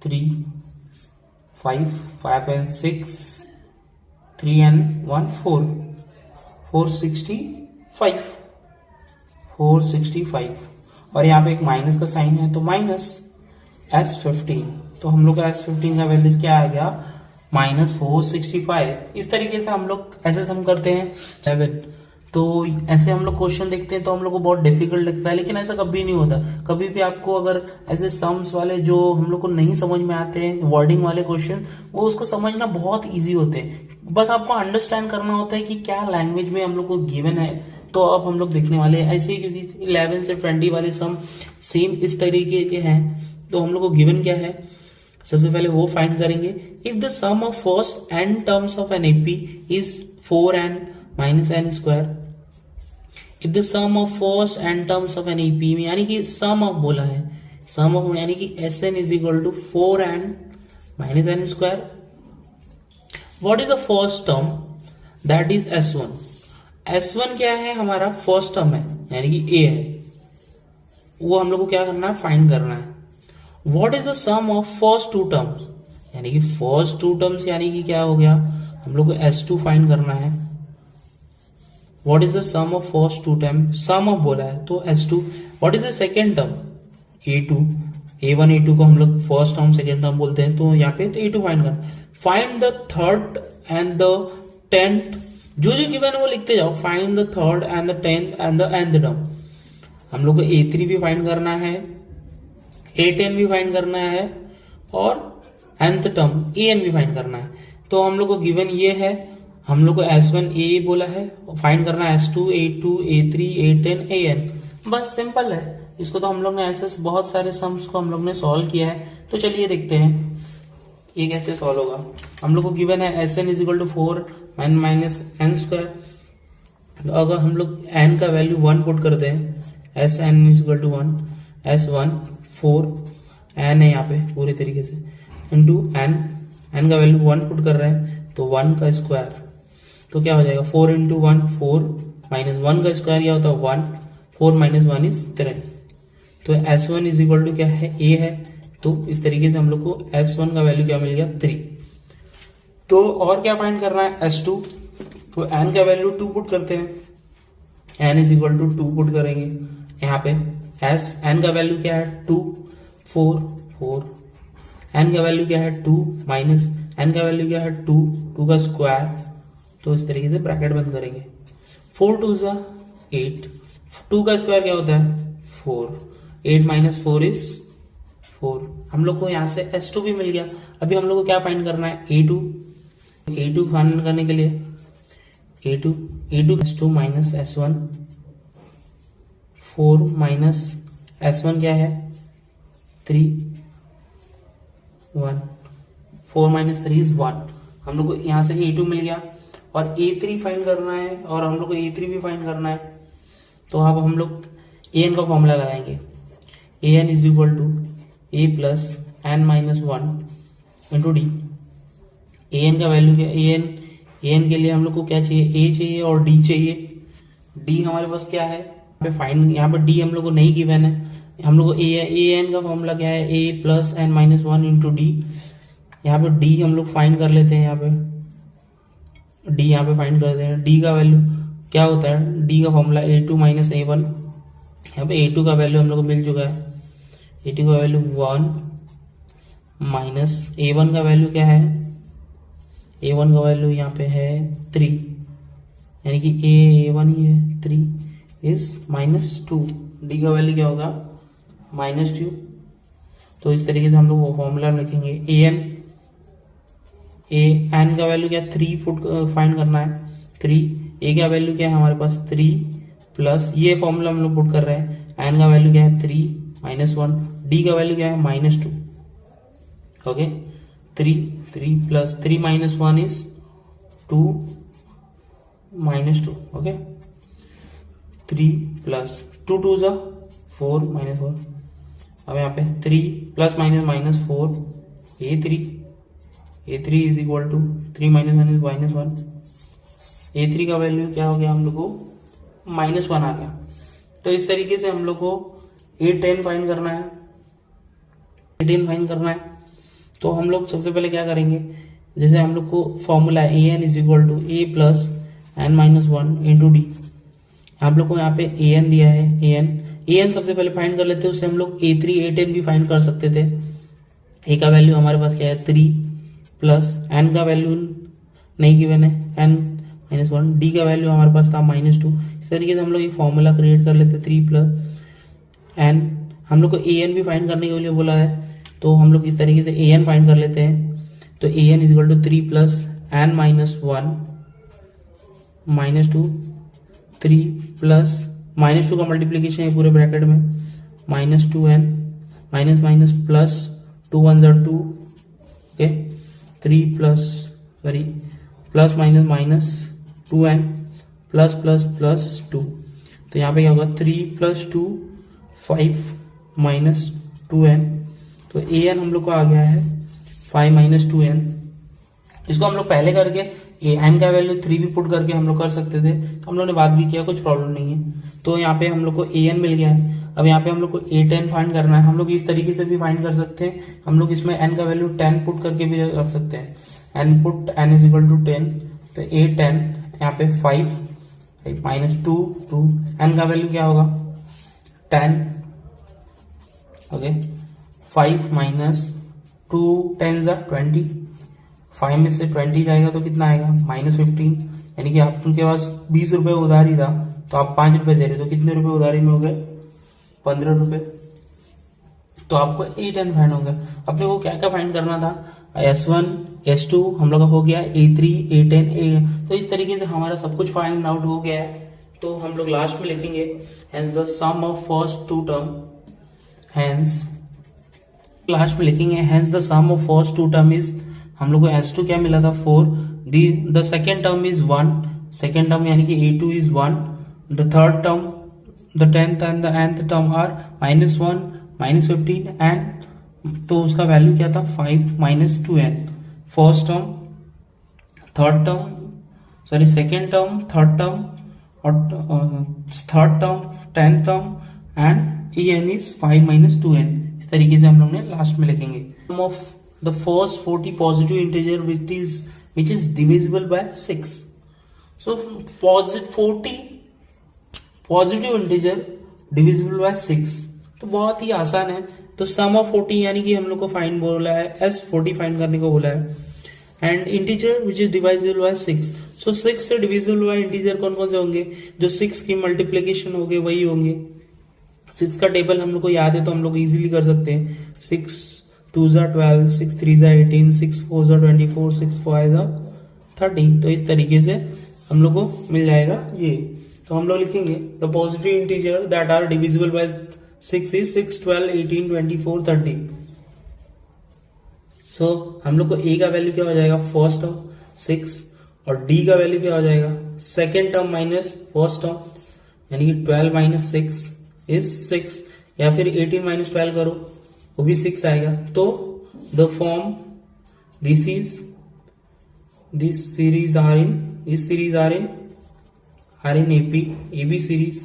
3, 5 and 6, 3 and 1 4, 465, और यहाँ पे एक माइनस का साइन है तो माइनस S15, तो हम लोग का S15 का वैल्यू क्या आ गया -465। इस तरीके से हम लोग ऐसे सम करते हैं 7। तो ऐसे हम लोग क्वेश्चन देखते हैं तो हम लोग को बहुत डिफिकल्ट लगता है, लेकिन ऐसा कभी नहीं होता। कभी भी आपको अगर ऐसे सम्स वाले जो हम लोग को नहीं समझ में आते हैं, वर्डिंग वाले क्वेश्चन, वो उसको समझना बहुत इजी होते हैं। बस आपको अंडरस्टैंड करना होता है कि क्या लैंग्वेज में हम लोग को गिवन है, तो अब हम लोग देखने वाले हैं ऐसे ही, क्योंकि 11 से 20 वाले सम सेम इस तरीके के हैं। तो हम लोग को गिवन क्या है, सबसे पहले वो फाइंड करेंगे। If the sum of first n terms of an AP is 4n minus n square, if the sum of first n terms of an AP में, यानी कि सम ऑफ बोला है, सम ऑफ यानी कि Sn is equal to 4n minus n square, what is the first term, that is S1। S1 क्या है, हमारा फर्स्ट टर्म है, यानी कि A है, वो हम लोग को क्या करना है, फाइंड करना है। What is the sum of first two terms, यानी कि फर्स्ट टू टर्म्स यानी कि क्या हो गया, हम लोग को S2 फाइंड करना है। What is the sum of first two term, sum of बोला है तो S2। What is the second term, A2, A1 A2 को हम लोग फर्स्ट टर्म सेकेंड टर्म बोलते हैं, तो यहाँ पे तो A2 फाइंड करना। Find the third and the tenth, जो जो गिवन है वो लिखते जाओ। Find the third and the tenth and the nth term, हम लोग को A3 भी फाइंड करना है, A10 भी फाइंड करना है, और nth टर्म An भी फाइंड करना है। तो हम लोग को गिवन ये है, हम लोग को S1 A बोला है, फाइंड करना है S2 A2 A3 A10 An, बस सिंपल है। इसको तो हम लोग ने ऐसे बहुत सारे सम्स को हम लोग ने सॉल्व किया है, तो चलिए देखते हैं ये कैसे सॉल्व होगा। हम लोग को गिवन है Sn is equal to 4 minus n square, तो अगर हम लोग n का वैल्यू 1 पुट करते हैं, Sn is equal to 1, S1 4 n है यहाँ पे पूरी तरीके से, इंटू n का वैल्यू 1 पुट कर रहे हैं तो 1 का स्क्वायर, तो क्या हो जाएगा 4 इंटू 1 4 माइनस 1 का स्क्वायर क्या होता है 1, 4 माइनस 1 इज 3, तो S1 इज इक्वल टू क्या है, A है, तो इस तरीके से हम लोग को S1 का वैल्यू क्या मिल गया 3। तो और क्या फाइंड करना है, S2, तो n का वैल्यू 2 पुट करते हैं, n is equal to 2 put करेंगे यहाँ पे, n का वैल्यू क्या है 2 4 4, n का वैल्यू क्या है 2 माइनस n का वैल्यू क्या है 2 का स्क्वायर, तो इस तरीके से ब्रैकेट बंद करेंगे, 4 2 जा 8, 2 का स्क्वायर क्या होता है 4, 8 माइनस 4 इज 4। हम लोग को यहाँ से S2 भी मिल गया। अभी हम लोग को क्या फाइंड करना है, A2 फाइंड करने के लिए A2 S2 minus S1, 4 minus S1 क्या है 3 1, 4 माइनस 3 इज 1। हम लोग को यहाँ से A2 मिल गया, और A3 फाइंड करना है, और हम लोग को A3 भी फाइंड करना है। तो अब हम लोग An का फॉर्मूला लगाएंगे, An is equal to A plus n minus 1 into d. An का वैल्यू क्या, An के लिए हम लोग को क्या चाहिए, A चाहिए और D चाहिए। D हमारे पास क्या है पे फाइंड, यहाँ पे D हम लोग को नहीं गिवन है, हम लोग को An का फॉर्मूला क्या है, A plus n minus 1 into D. यहाँ पे D हम लोग फाइंड कर लेते हैं, यहाँ पे D यहाँ पे फाइंड करते हैं। D का वैल्यू क्या होता है, D का फॉर्मूला A2 माइनस A1, यहाँ पे A2 का वैल्यू हम लोग को मिल चुका है, A2 का वैल्यू 1 माइनस A1 का वैल्यू क्या है, A1 का वैल्यू यहाँ पे है 3, यानी कि A1 ही है 3 इज माइनस 2, D का वैल्यू क्या होगा -2। तो इस तरीके से हम लोग वो फॉर्मूला लिखेंगे, An का वैल्यू क्या 3 फुट फाइंड करना है, 3, A का वैल्यू क्या है हमारे पास 3 प्लस ये फॉर्मूला हम लोग पुट कर रहे हैं, n का वैल्यू क्या है 3 माइनस 1, D का वैल्यू क्या है -2, okay 3 plus 3 minus 1 is 2 -2, okay 3 plus 2 2 जा 4 माइनस 4। अब यहाँ पे 3 plus minus 4 A3 is equal to 3 minus 1 is -1। A3 का वैल्यू क्या हो गया हम लोग को -1 आ गया। तो इस तरीके से हम लोग को A10 फाइंड करना है, तो हम लोग सबसे पहले क्या करेंगे, जैसे हम लोग को formula An is equal to A plus n minus 1 into D. आप लोग को यहाँ पे An दिया है, An सबसे पहले फाइंड कर लेते हैं, उससे हम लोग A3 A10 भी फाइंड कर सकते थे। A का वैल्यू हमारे पास क्या है 3 प्लस n का वैल्यू नहीं गिवन है n माइनस 1, डी का वैल्यू हमारे पास था -2। इस तरीके से हम लोग एक फॉर्मूला क्रिएट कर लेते 3 प्लस n। हम लोग को An भी फाइंड करने के लिए बोला है, तो हम लोग इस तरीके से An फाइंड कर लेते हैं। तो An is equal to 3 plus n minus 1 -2, 3 plus -2 का मल्टीप्लीकेशन है पूरे ब्रैकेट में, -2n माइनस माइनस प्लस, 2 1 ज़ा 2, okay, 3 plus minus minus 2n plus plus plus 2, तो यहाँ पे क्या होगा 3 + 2 5 माइनस 2n, तो an हम लोग को आ गया है 5 माइनस 2n। इसको हम लोग पहले करके एन का वैल्यू 3 भी पुट करके हम लोग कर सकते थे, तो हम लोग ने बात भी किया, कुछ प्रॉब्लम नहीं है। तो यहाँ पे हम लोग को एन मिल गया है। अब यहाँ पे हम लोग को a10 फाइंड करना है। हम लोग इस तरीके से भी फाइंड कर सकते हैं, हम लोग इसमें n का वैल्यू 10 पुट करके भी रख सकते हैं। n put n is equal to 10, तो a10 यहाँ पे 5 माइनस 2 2, n का वैल्यू क्या होगा 10, ओके, 5 माइनस 2 10 ज़ा 20, 5 में से 20 जाएगा तो कितना आएगा -15, यानी कि आपके पास 20 रुपए उधारी था तो आप 5 रुपए दे रहे, तो कितने रुपए उधारी में हो गए 15 रुपए। तो आपको a10 फाइंड होगा। अपने को क्या क्या फाइंड करना था, s1 s2 हम लोग का हो गया, a3 a10 a, तो इस तरीके से हमारा सब कुछ फाइंड आउट हो गया है। तो हम लोग लास्ट में लिखेंगे hence the sum of first two term, hence last में लिखेंगे hence the sum of first two term is, हम लोग को s2 क्या मिला था 4, the second term is 1, second term यानी कि a2 is 1, the third term the 10th and the nth term are -1 -15 and, तो उसका वैल्यू क्या था 5 minus 2n। First term, third term, sorry second term, third term और third term, 10th term and en is 5 minus 2n। इस तरीके से हम लोग ने लास्ट में लिखेंगे सम of the first 40 positive integer which is divisible by 6. So 40 positive integer divisible by 6, तो बहुत ही आसान है। तो सम ऑफ 40 यानी कि हम लोग को फाइंड बोला है, s40 फाइंड करने को बोला है, and integer which is divisible by 6। So 6 से डिविजिबल बाय इंटीजर कौन कौन से होंगे, जो 6 की मल्टीप्लीकेशन होंगे वही होंगे। 6 का टेबल हम लोग को याद है तो हम लोग इजीली कर सकते हैं, 6 2 ज़ा 12, 6 3 ज़ा 18, 6 4 ज़ा 24, 6 5 ज़ा 30, तो इस तरीके से हम लोग को मिल जाएगा ये। तो हम लोग लिखेंगे the positive integer that are divisible by 6 is 6 12 18 24 30। So हम लोग को a का वैल्यू क्या हो जाएगा फर्स्ट टर्म 6, और d का वैल्यू क्या हो जाएगा second term minus first term, यानी कि 12 माइनस 6 इज 6, या फिर 18 माइनस 12 करो वो भी 6 आएगा। तो the form this series are in AP series,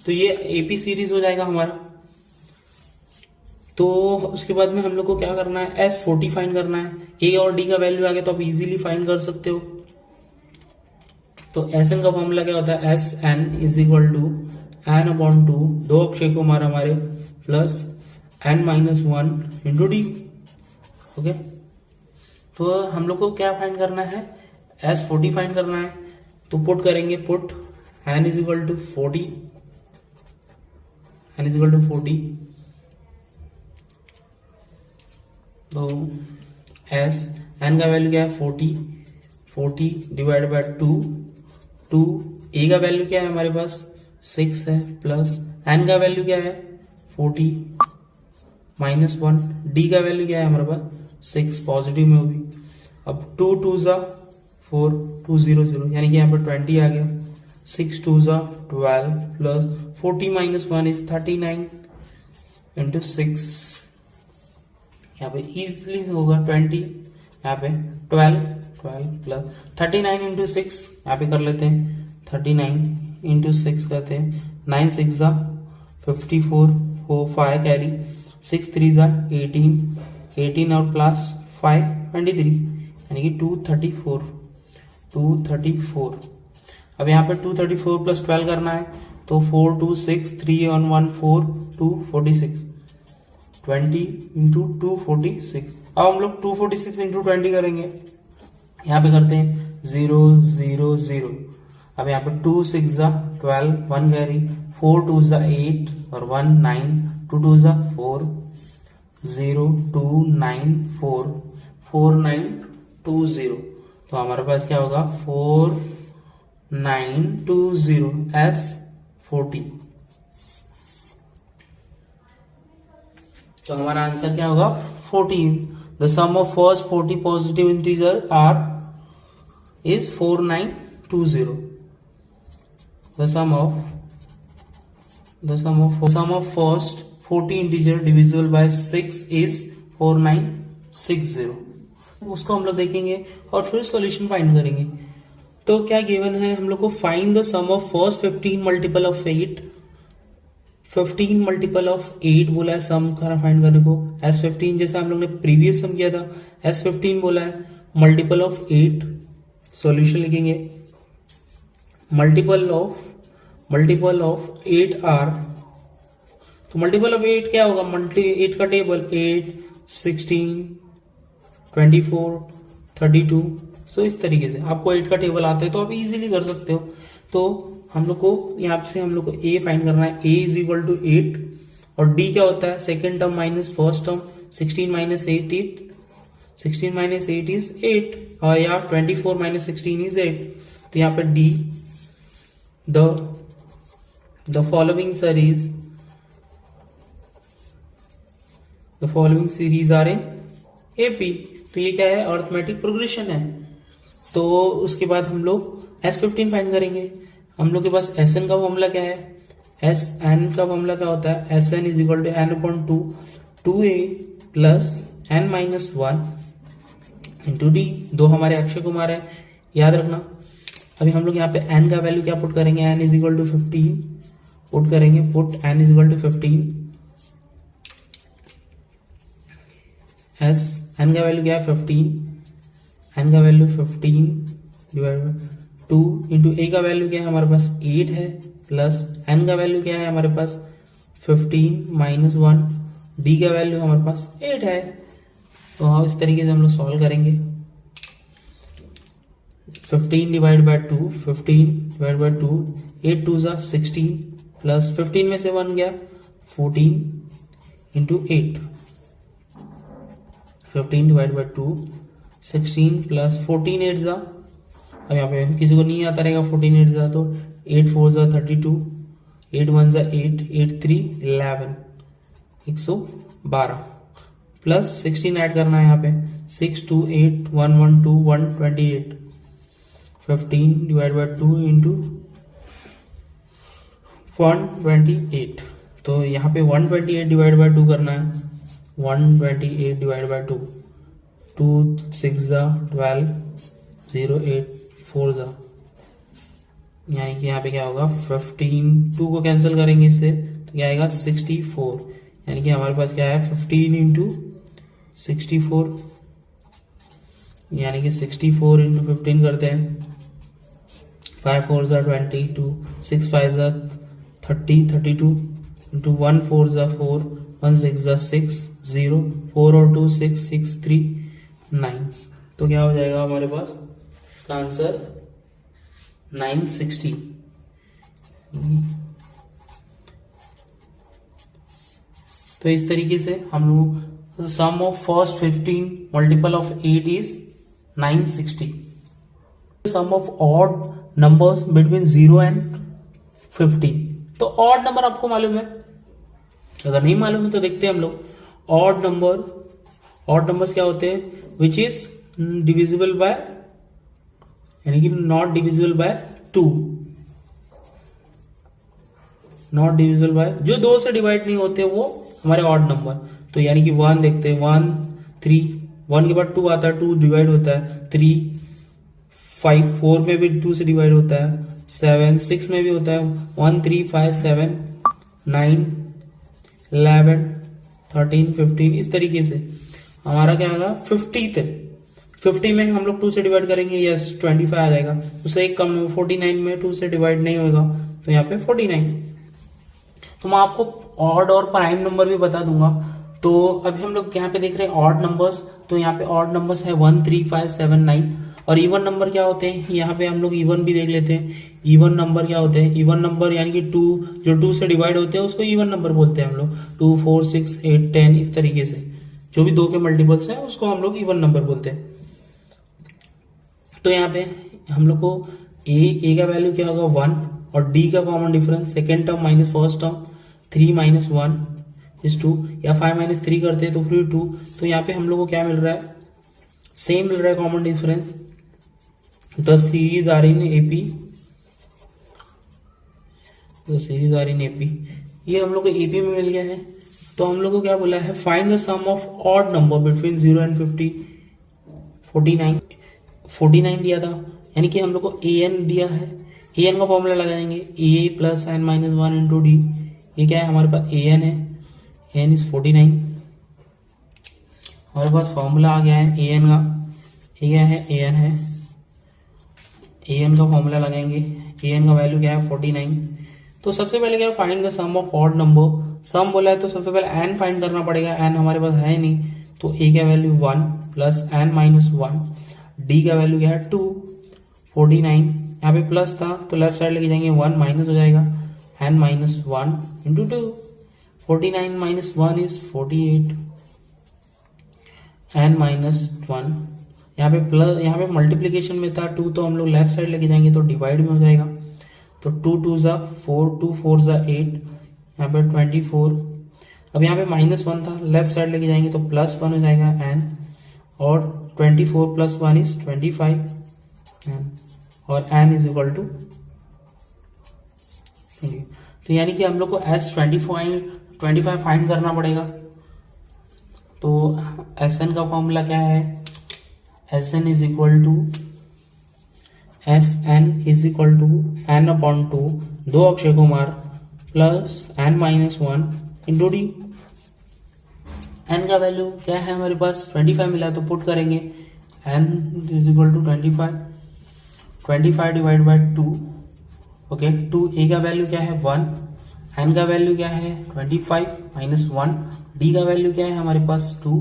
तो ये एपी सीरीज हो जाएगा हमारा। तो उसके बाद में हम लोग को क्या करना है, s40 फाइंड करना है। a और d का वैल्यू आ गया तो आप इजीली फाइंड कर सकते हो। तो sn का फॉर्मूला क्या होता है, sn is equal to n/2, दो अक्षय को मारा हमारे, plus n-1 into D, okay. तो हम लोग को क्या फाइंड करना है, s40 फाइंड करना है। तो पुट करेंगे, put n is equal to 40, तो n का वैल्यू क्या है 40 डिवाइड बाय 2, a का वैल्यू क्या है हमारे पास 6 है, प्लस n का वैल्यू क्या है 40 -1, d का वैल्यू क्या है हमारे पास 6, पॉजिटिव में होगी। अब 2 2 ज़ा 4 2 0 0, यानी कि यहाँ पर 20 आ गया, 6 2 ज़ा 12 प्लस 40 -1 इज 39 इंटू 6, यहाँ पे इजिली होगा 20, यहाँ पे 12 प्लस 39 इंटू 6, यहाँ पे कर लेते हैं 39 इंटू 6 करते हैं, 9 6 ज़ा 54 5 कैरी, 6 3 ज़ा 18 और प्लस 5 23, यानी कि 234। अब यहाँ पे 234 प्लस 12 करना है, तो 4 2 6 3 और 1 4 2 46, 20 इंटू 246। अब हम लोग 246 इंटू 20 करेंगे, यहाँ पे करते हैं 0 0 0। अब यहाँ पे 2 6 ज़ा 12 1 कैरी, 4 2 ज़ा 8 और 1 9, 2 2 ज़ा 4 0 2 9 4 4 9 2 0। तो हमारे पास क्या होगा 4 9 2 0 S40। तो हमारा आंसर क्या होगा 14. The sum of first 40 positive integer are is 4920. The sum of first 40 integer divisible by 6 is 4960. उसको हम लोग देखेंगे और फिर सॉल्यूशन फाइंड करेंगे. तो क्या गिवन है हम लोग को, find the sum of first 15 multiple of 8. 15 multiple of 8 बोला है सम फाइंड करने को. S15 जैसा हम लोग ने प्रीवियस सम किया था, S15 बोला है मल्टीपल ऑफ 8. सॉल्यूशन लिखेंगे मल्टीपल ऑफ 8 आर. तो मल्टीपल ऑफ 8 क्या होगा, 8 का टेबल 8, 16, 24, 32. सो इस तरीके से आपको 8 का टेबल आता है तो आप इजीली कर सकते हो. तो हम लोग को यहाँ से हम लोग को ए फाइंड करना है. ए इज इक्वल टू 8 और डी क्या होता है, second term minus first term. 16 minus 8 is 8 और यहाँ 24 माइनस 16 इज 8. तो यहाँ पे D the following series are in AP. तो ये क्या है, अर्थमेटिक प्रोग्रेशन है. तो उसके बाद हम लोग S15 फाइंड करेंगे. हम लोग के पास Sn का फॉर्मूला क्या है, Sn का फॉर्मूला क्या होता है, Sn is equal to n upon 2a plus n minus 1 into D. दो हमारे अक्षय कुमार है, याद रखना. अभी हम लोग यहाँ पे n का वैल्यू क्या पुट करेंगे, n is equal to 15 put करेंगे. Put n is equal to 15. n का वैल्यू क्या है 15. n का value 15 divide by 2 into a का वैल्यू क्या है हमारे पास 8 है प्लस n का वैल्यू क्या है हमारे पास 15 माइनस 1. d का वैल्यू हमारे पास 8 है. तो हाँ इस तरीके से हम लोग सॉल्व करेंगे. 15 डिवाइड बाय 2, 15 डिवाइड बाय 2, 8 2 जा 16 प्लस 15 में से 1 गया 14 इंटू 8. 15 डिवाइड बाय 2, 16 प्लस 14 8 जा. अब यहाँ पे किसी को नहीं आता रहेगा 14 8 जा, तो 8 4 जा 32, 8 1 जा 8, 8 3 11, 112 प्लस 16 ऐड करना है यहाँ पे. 6 2 8 1 1 2 128. 15 डिवाइड बाय 2 इंटू 128. तो यहाँ पे 128 डिवाइड बाय 2 करना है. 128 डिवाइड बाय 2, 2 6 जा 12, 0 8 4 जा, यानी कि यहाँ पे क्या होगा 15. 2 को कैंसिल करेंगे इससे तो क्या आएगा 64. यानी कि हमारे पास क्या है 15 इंटू 64, यानी कि 64 इंटू 15 करते हैं. 5 4 जा 22, 6 5 जा 30 32 इंटू 1 4 जा 4, 1 6 जा 6 0, 4 और 2 6 6 3 9. तो क्या हो जाएगा हमारे पास इसका आंसर 960. तो इस तरीके से हम लोग sum of first 15 multiple of 8 is 960. Sum of odd numbers between 0 and 50. तो ऑड नंबर आपको मालूम है, अगर नहीं मालूम है तो देखते हैं हम लोग. ऑड नंबर्स क्या होते हैं, विच इज डिविजिबल बाय, यानी कि not divisible by 2. Not divisible by, जो 2 से डिवाइड नहीं होते वो हमारे ऑड नंबर. तो यानी कि 1 देखते हैं, 1 3, 1 के बाद 2 आता है, 2 डिवाइड होता है. 3 5 4 में भी 2 से डिवाइड होता है. 7 6 में भी होता है. 1 3 5 7 9 11 13 15. इस तरीके से हमारा क्या होगा 50 तक. 50 में हम लोग 2 से डिवाइड करेंगे, यस 25 आ जाएगा. उससे एक कम 49 में 2 से डिवाइड नहीं होगा, तो यहाँ पे 49. तो मैं आपको ऑड और प्राइम नंबर भी बता दूंगा. तो अभी हम लोग यहाँ पे देख रहे हैं ऑड नंबर्स. तो यहाँ पे ऑड नंबर्स है 1 3 5 7 9. और इवन नंबर क्या होते हैं, यहाँ पे हम लोग इवन भी देख लेते हैं. इवन नंबर क्या होते हैं, इवन नंबर यानी कि 2 जो 2 से डिवाइड होते हैं उसको इवन नंबर बोलते हैं हम लोग. 2 4 6 8 10 इस तरीके से जो भी 2 के मल्टीपल्स हैं उसको हम लोग इवन नंबर बोलते हैं. तो यहाँ पे हम लोग को ए का वैल्यू क्या होगा 1 और डी का common difference, second term minus first term 3 minus 1 is 2, या 5 माइनस 3 करते हैं तो फिर 2, तो यहाँ पे हम लोग को क्या मिल रहा है, सेम मिल रहा है common difference. The series are in AP, the series are in AP, ये हम लोग को एपी में मिल गया है। तो हम लोग को क्या बोला है, find the sum of odd number between 0 and 50, 49 दिया था, यानी कि हम लोग को an दिया है। an का फॉर्मूला लगाएंगे, a plus n minus 1 into d, ये क्या है हमारे पास an है, an इज 49, हमारे पास फॉर्मूला आ गया है an का, ये क्या है an है, an का फॉर्मूला लगाएंगे, an का वैल्यू क्या है 49। तो सबसे पहले क्या, find the sum of odd number, sum बोला है तो सबसे पहले n फाइंड करना पड़ेगा, n हमारे पास है नहीं, तो a का value 1 plus n minus 1, d का वैल्यू क्या है 2, 49, यहाँ पे प्लस था तो लेफ्ट साइड लेके जाएंगे 1 माइनस हो जाएगा, n minus 1 into 2, 49 minus 1 is 48, n minus 1, यहाँ पे प्लस, यहाँ पे मल्टीप्लीकेशन में था 2, तो हम लोग लेफ्ट साइड लेके जाएंगे तो डिवाइड में हो जाएगा, तो 2 2 ज़ा 4, 2 4 ज़ा 8, यहाँ पे 24, अब यहाँ पे माइनस 1 था, लेफ्ट साइड लेके जाएंगे तो प्लस 1 हो जाएगा n, और 24 प्लस 1 इज 25, और n इज इक्वल टू, तो यानी कि हम लोग को S25 फाइंड करना पड़ेगा। तो Sn का फॉर्मूला क्या है, Sn is equal to n upon 2, दो अक्षय को मार, plus n minus 1 into D. n का वैल्यू क्या है हमारे पास 25 मिला, तो पुट करेंगे n is equal to 25 divide by 2, okay, 2 a का वैल्यू क्या है 1, n का वैल्यू क्या है 25 माइनस 1, d का वैल्यू क्या है हमारे पास 2,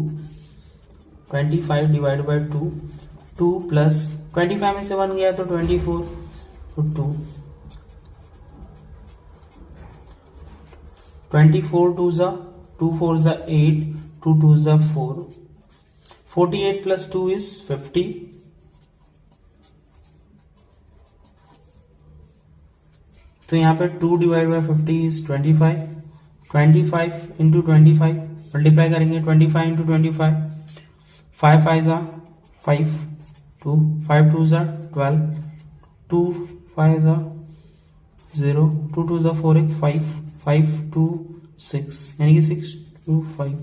25 डिवाइड बाय 2, 2 प्लस 25 में से 1 गया तो 24, तो 2, 24 2 ज़ा 2 4 ज़ा 8, 2 2 ज़ा 4, 48 प्लस 2 इज 50, तो यहाँ पे 2 divide by 50 is 25, 25 into 25 multiply करेंगे, 25 इंटू 25, 5 5 ज़ा 5, 2 5 2 ज़ा 12, 2 5 ज़ा 0, 2 2 ज़ा 4 5, 5 2 6, यानी कि 6 2 5,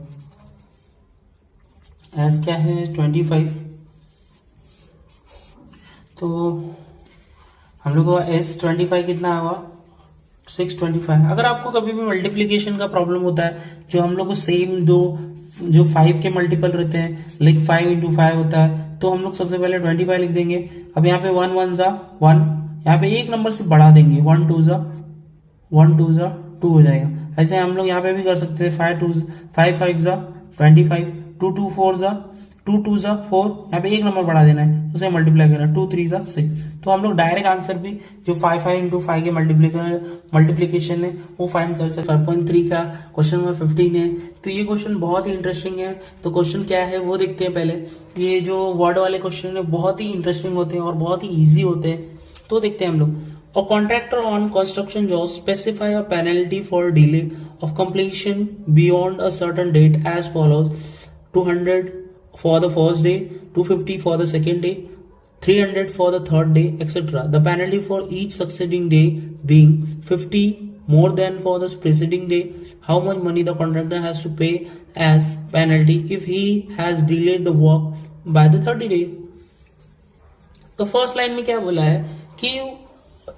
एस क्या है 25, तो हम लोग को S25 कितना होगा 625। अगर आपको कभी भी मल्टीप्लीकेशन का प्रॉब्लम होता है, जो हम लोग को सेम दो जो 5 के मल्टीपल रहते हैं, लाइक 5 इंटू 5 होता है, तो हम लोग सबसे पहले 25 लिख देंगे। अब यहाँ पे 1 1 ज़ा 1, यहाँ पे एक नंबर से बढ़ा देंगे, 1 2 ज़ा 2 हो जाएगा। ऐसे हम लोग यहाँ पे भी कर सकते हैं, 5 5 ज़ा 25, 2 2 4 ज़ा 2 2 ज़ा 4, यहाँ पे एक नंबर बढ़ा देना है, उसे मल्टीप्लाई करना, 2 3 ज़ा 6। तो हम लोग डायरेक्ट आंसर भी जो 5 5 इंटू 5 के मल्टीप्लीकेशन है वो फाइंड कर सकते। 5.3 का क्वेश्चन नंबर 15 है। तो ये क्वेश्चन बहुत ही इंटरेस्टिंग है। तो क्वेश्चन क्या है वो देखते हैं पहले। ये जो वर्ड वाले क्वेश्चन है बहुत ही इंटरेस्टिंग होते हैं और बहुत ही ईजी होते हैं, तो देखते हैं हम लोग। A contractor on construction jobs specify a penalty for delay of completion beyond a certain date as follows: 200 for the first day, 250 for the second day, 300 for the third day, etc. The penalty for each succeeding day being 50 more than for the preceding day. How much money the contractor has to pay as penalty if he has delayed the work by the 30 day? तो first line में क्या बोला है कि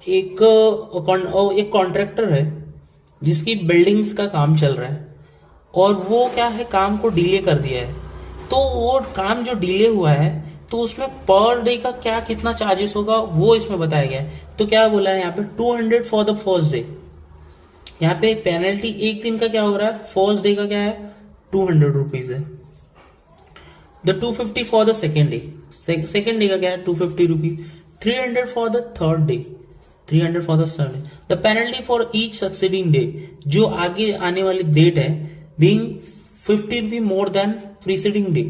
एक contractor है जिसकी buildings का काम चल रहा है और वो क्या है काम को डिले कर दिया है। तो वो काम जो डिले हुआ है तो उसमें पर डे का क्या कितना चार्जेस होगा वो इसमें बताया गया है। तो क्या बोला है यहाँ पे 200 फॉर द फर्स्ट डे। यहाँ पे पेनल्टी एक दिन का क्या हो रहा है, फर्स्ट डे का क्या है 200 रुपीज है। The 250 for the second day, second day का क्या है 250 rupees. 300 for the third day, 300 for the third day. The penalty for each succeeding day, जो आगे आने वाली डेट है, बीइंग 50 रुपी मोर देन प्रीसीडिंग डे,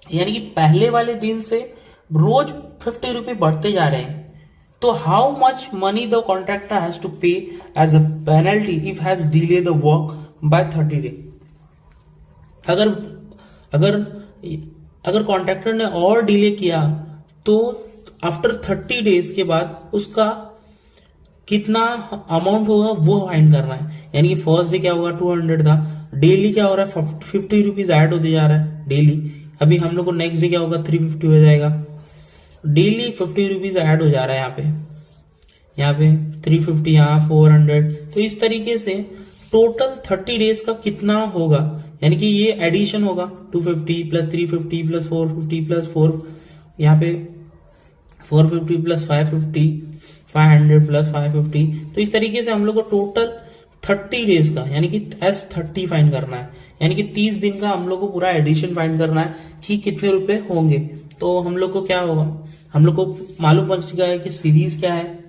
यानी कि पहले वाले दिन से रोज 50 रुपए बढ़ते जा रहे हैं। तो how much money the contractor has to pay as a penalty if has delay the work by 30 day. अगर अगर अगर कॉन्ट्रैक्टर ने और डिले किया तो आफ्टर 30 डेज के बाद उसका कितना अमाउंट होगा वो फाइंड करना है। यानी कि फर्स्ट डे क्या होगा 200 था, डेली क्या हो रहा है 50 रुपीज ऐड होते जा रहा है डेली। अभी हम लोग को नेक्स्ट डे क्या होगा 350 हो जाएगा, डेली 50 रुपीज ऐड हो जा रहा है यहाँ पे 350, यहाँ 400। तो इस तरीके से टोटल 30 डेज का कितना होगा, यानी कि ये एडिशन होगा 250 प्लस 350 प्लस 450 प्लस 4, यहाँ पे 450 प्लस 550, 500 प्लस 550। तो इस तरीके से हम लोग को टोटल 30 डेज का यानी कि S30 फाइंड करना है, यानी कि 30 दिन का हम लोग को पूरा एडिशन फाइंड करना है कि कितने रुपए होंगे। तो हम लोग को क्या होगा, हम लोग को मालूम पड़ चुका है कि सीरीज क्या है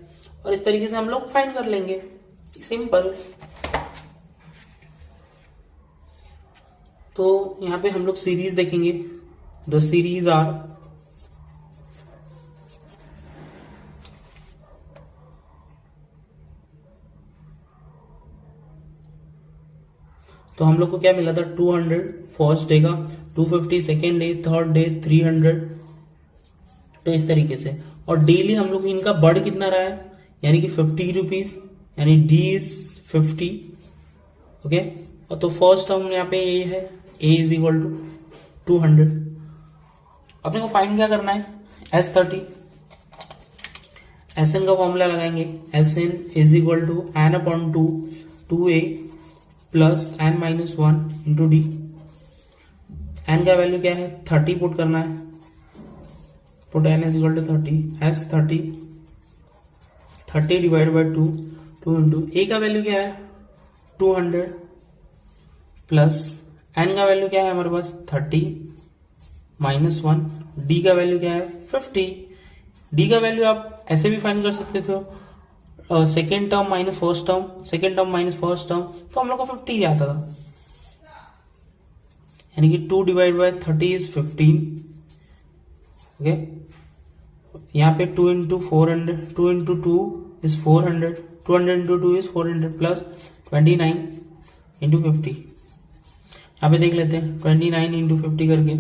और इस तरीके से हम लोग फाइंड कर लेंगे, सिंपल। तो यहाँ पे हम लोग सीरीज देखेंगे, द सीरीज आर तो हम लोग को क्या मिला था 200 फर्स्ट डे का, 250 सेकेंड डे, थर्ड डे 300। तो इस तरीके से, और डेली हम लोग इनका बढ़ कितना रहा है, यानी कि 50 रुपीज, यानी डी इज 50। ओके, और तो फर्स्ट टर्म यहाँ पे ये है a इज इक्वल टू 200। अपने को फाइंड क्या करना है S30, Sn का फॉर्मूला लगाएंगे, Sn is equal to n upon 2a plus n minus 1 into D. n का वैल्यू क्या है 30 पुट करना है, put n is equal to 30, S30 30 divide by 2 into a का वैल्यू क्या है 200 प्लस n का वैल्यू क्या है हमारे पास 30 माइनस 1, d का वैल्यू क्या है 50। d का वैल्यू आप ऐसे भी फाइंड कर सकते थे, second term minus first term, second term minus first term, तो हम लोग को 50 ही आता था, यानी कि 2 डिवाइड बाई 30 इज 15। ओके, यहाँ पे 2 into 400, 2 into 2 is 400, 200 into 2 is 400 plus 29 into 50। यहाँ पे देख लेते हैं 29 इंटू 50 करके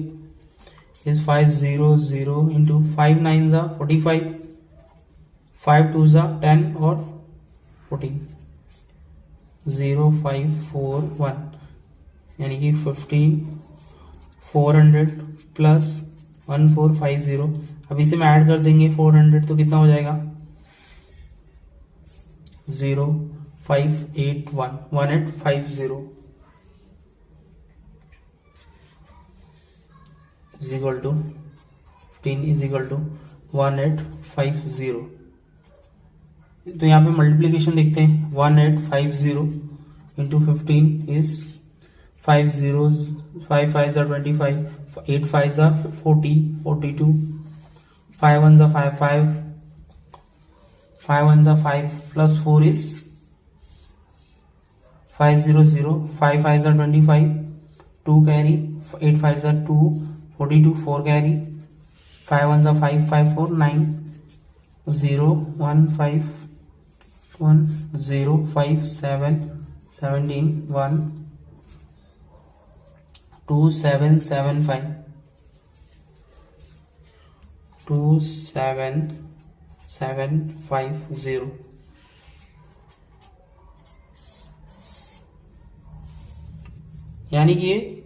इज 500 इंटू 5 9 जा 45, 5 2 जा 10 और 14, 0 5 4 1, यानी कि 15 400 प्लस 1450। अब इसे में ऐड कर देंगे 400 तो कितना हो जाएगा 0 5 8 1 1850 is equal to 15 is equal to 1850। तो यहाँ पे मल्टीप्लीकेशन देखते हैं, 1850 into 15 is 5 zeros, 5 5s are 25, 8 5s are 40, 42, 5 1s are 5 5, 5 1s are 5 plus 4 is 500, 5 5s are 25, 2 carry, 8 5s are 2, 42, 4 carry, 5 1s are 5 5 4 9, 0 1 5 1 0 5 7 17 1 2 7 7 5 2 7 7 5 0। यानी कि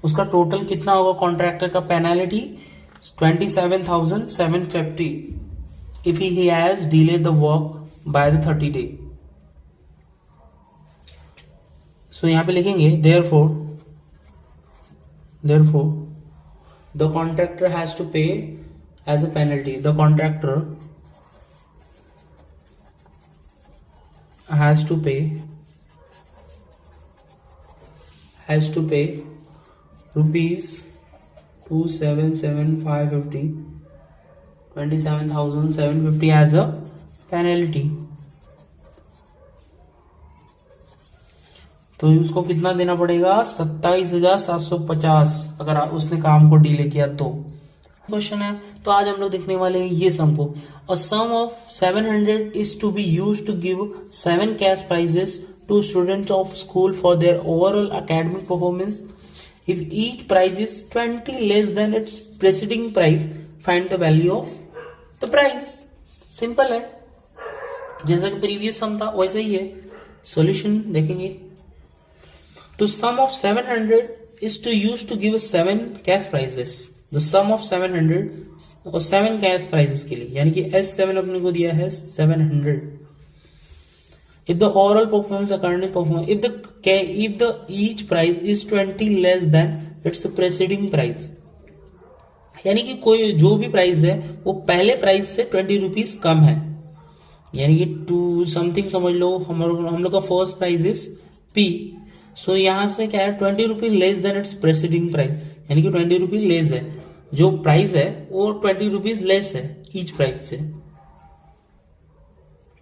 उसका टोटल कितना होगा कॉन्ट्रैक्टर का penalty 27,750 if he has delayed the work by the 30 day। so यहाँ पे लिखेंगे therefore the contractor has to pay as a penalty, the contractor has to pay rupees 27,750 27,750 as a penalty। तो उसको कितना देना पड़ेगा 27,750 अगर उसने काम को डिले किया तो। क्वेश्चन है, तो आज हम लोग देखने वाले हैं ये सम को। A sum of 700 is to be used to give 7 cash prizes to students of school for their overall academic performance. If each price is 20 less than its preceding price, find the value of the price. Simple है, जैसा कि previous सम था वैसा ही है. Solution देखेंगे. तो सम of 700 is to use to give 7 cash prizes. The sum of 700 और 7 cash prizes के लिए, यानी कि S7 अपने को दिया है 700. If the overall performance according performance, if the each price is 20 less than its preceding price, यानी कि कोई जो भी प्राइस है वो पहले प्राइस से 20 रुपीज कम है, यानी कि टू समथिंग समझ लो. हम लोग का फर्स्ट प्राइस इज P. सो यहां से क्या है 20 rupees less than it's presiding price, यानी कि 20 रुपीज लेस है. जो प्राइस है वो 20 रुपीज लेस है ईच प्राइस से.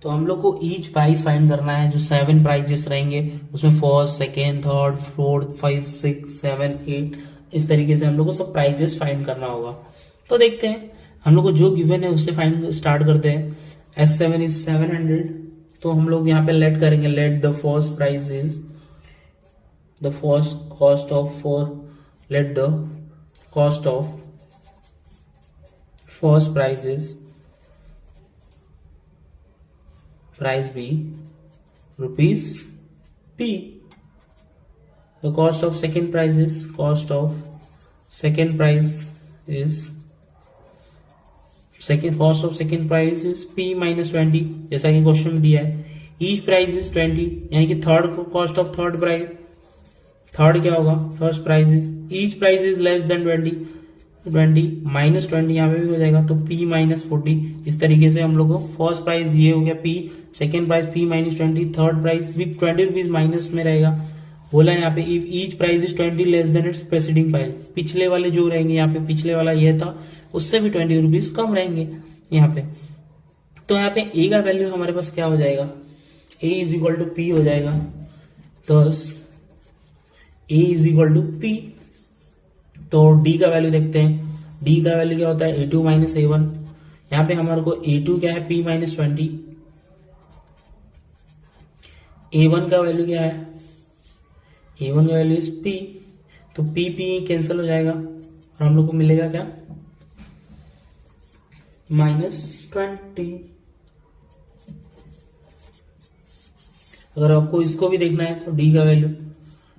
तो हम लोग को ईच प्राइस फाइंड करना है. जो 7 प्राइजेस रहेंगे उसमें फर्स्ट, सेकेंड, थर्ड, फोर्थ, 5, 6, 7, 8 इस तरीके से हम लोग को सब प्राइजेस फाइंड करना होगा. तो देखते हैं हम लोग को जो गिवन है उससे फाइंड स्टार्ट करते हैं. S7 is 700. तो हम लोग यहाँ पे लेट करेंगे. Let the first price is the first cost of 4. Let the cost of first price is price B rupees P. The cost of second price is cost of second price is cost of second price is P minus 20, जैसा कि question में दिया है. Each price is 20, यानी कि third cost of third price. Third क्या होगा? First price is each price is less than 20 minus 20 यहाँ पे भी हो जाएगा. तो P माइनस 40. इस तरीके से हम लोग को फर्स्ट प्राइस ये हो गया P, second price P minus 20, third price भी 20 रुपीज माइनस में रहेगा. बोला यहाँ पे if each price is 20 less than it's presiding price. पिछले वाले जो रहेंगे यहाँ पे, पिछले वाला ये था उससे भी 20 रुपीज कम रहेंगे यहाँ पे. तो यहाँ पे A का वैल्यू हमारे पास क्या हो जाएगा? A is equal to P हो जाएगा. तो A is equal to P. तो D का वैल्यू देखते हैं. D का वैल्यू क्या होता है? A2 minus A1. यहाँ पे हमारे को A2 क्या है? P minus 20. A1 का वैल्यू क्या है? A1 का वैल्यू इज P. तो P कैंसिल हो जाएगा और हम लोग को मिलेगा क्या? माइनस 20. अगर आपको इसको भी देखना है तो D का value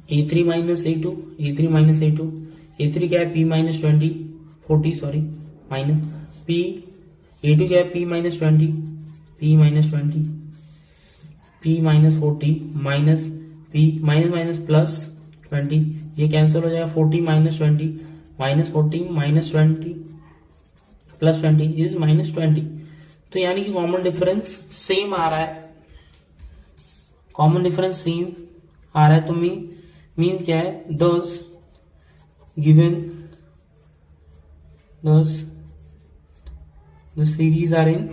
A3 minus A2, A3 minus A2, A3 क्या है? P minus 40 sorry minus P. A2 क्या है? P minus 20, P minus 20, P minus 40 minus P minus minus plus 20. ये कैंसिल हो जाएगा. 40 minus 20 minus 40 minus 20 plus 20 is minus 20. तो यानी कि कॉमन डिफरेंस सेम आ रहा है. कॉमन डिफरेंस सेम आ रहा है तो मीन क्या है? thus the series are in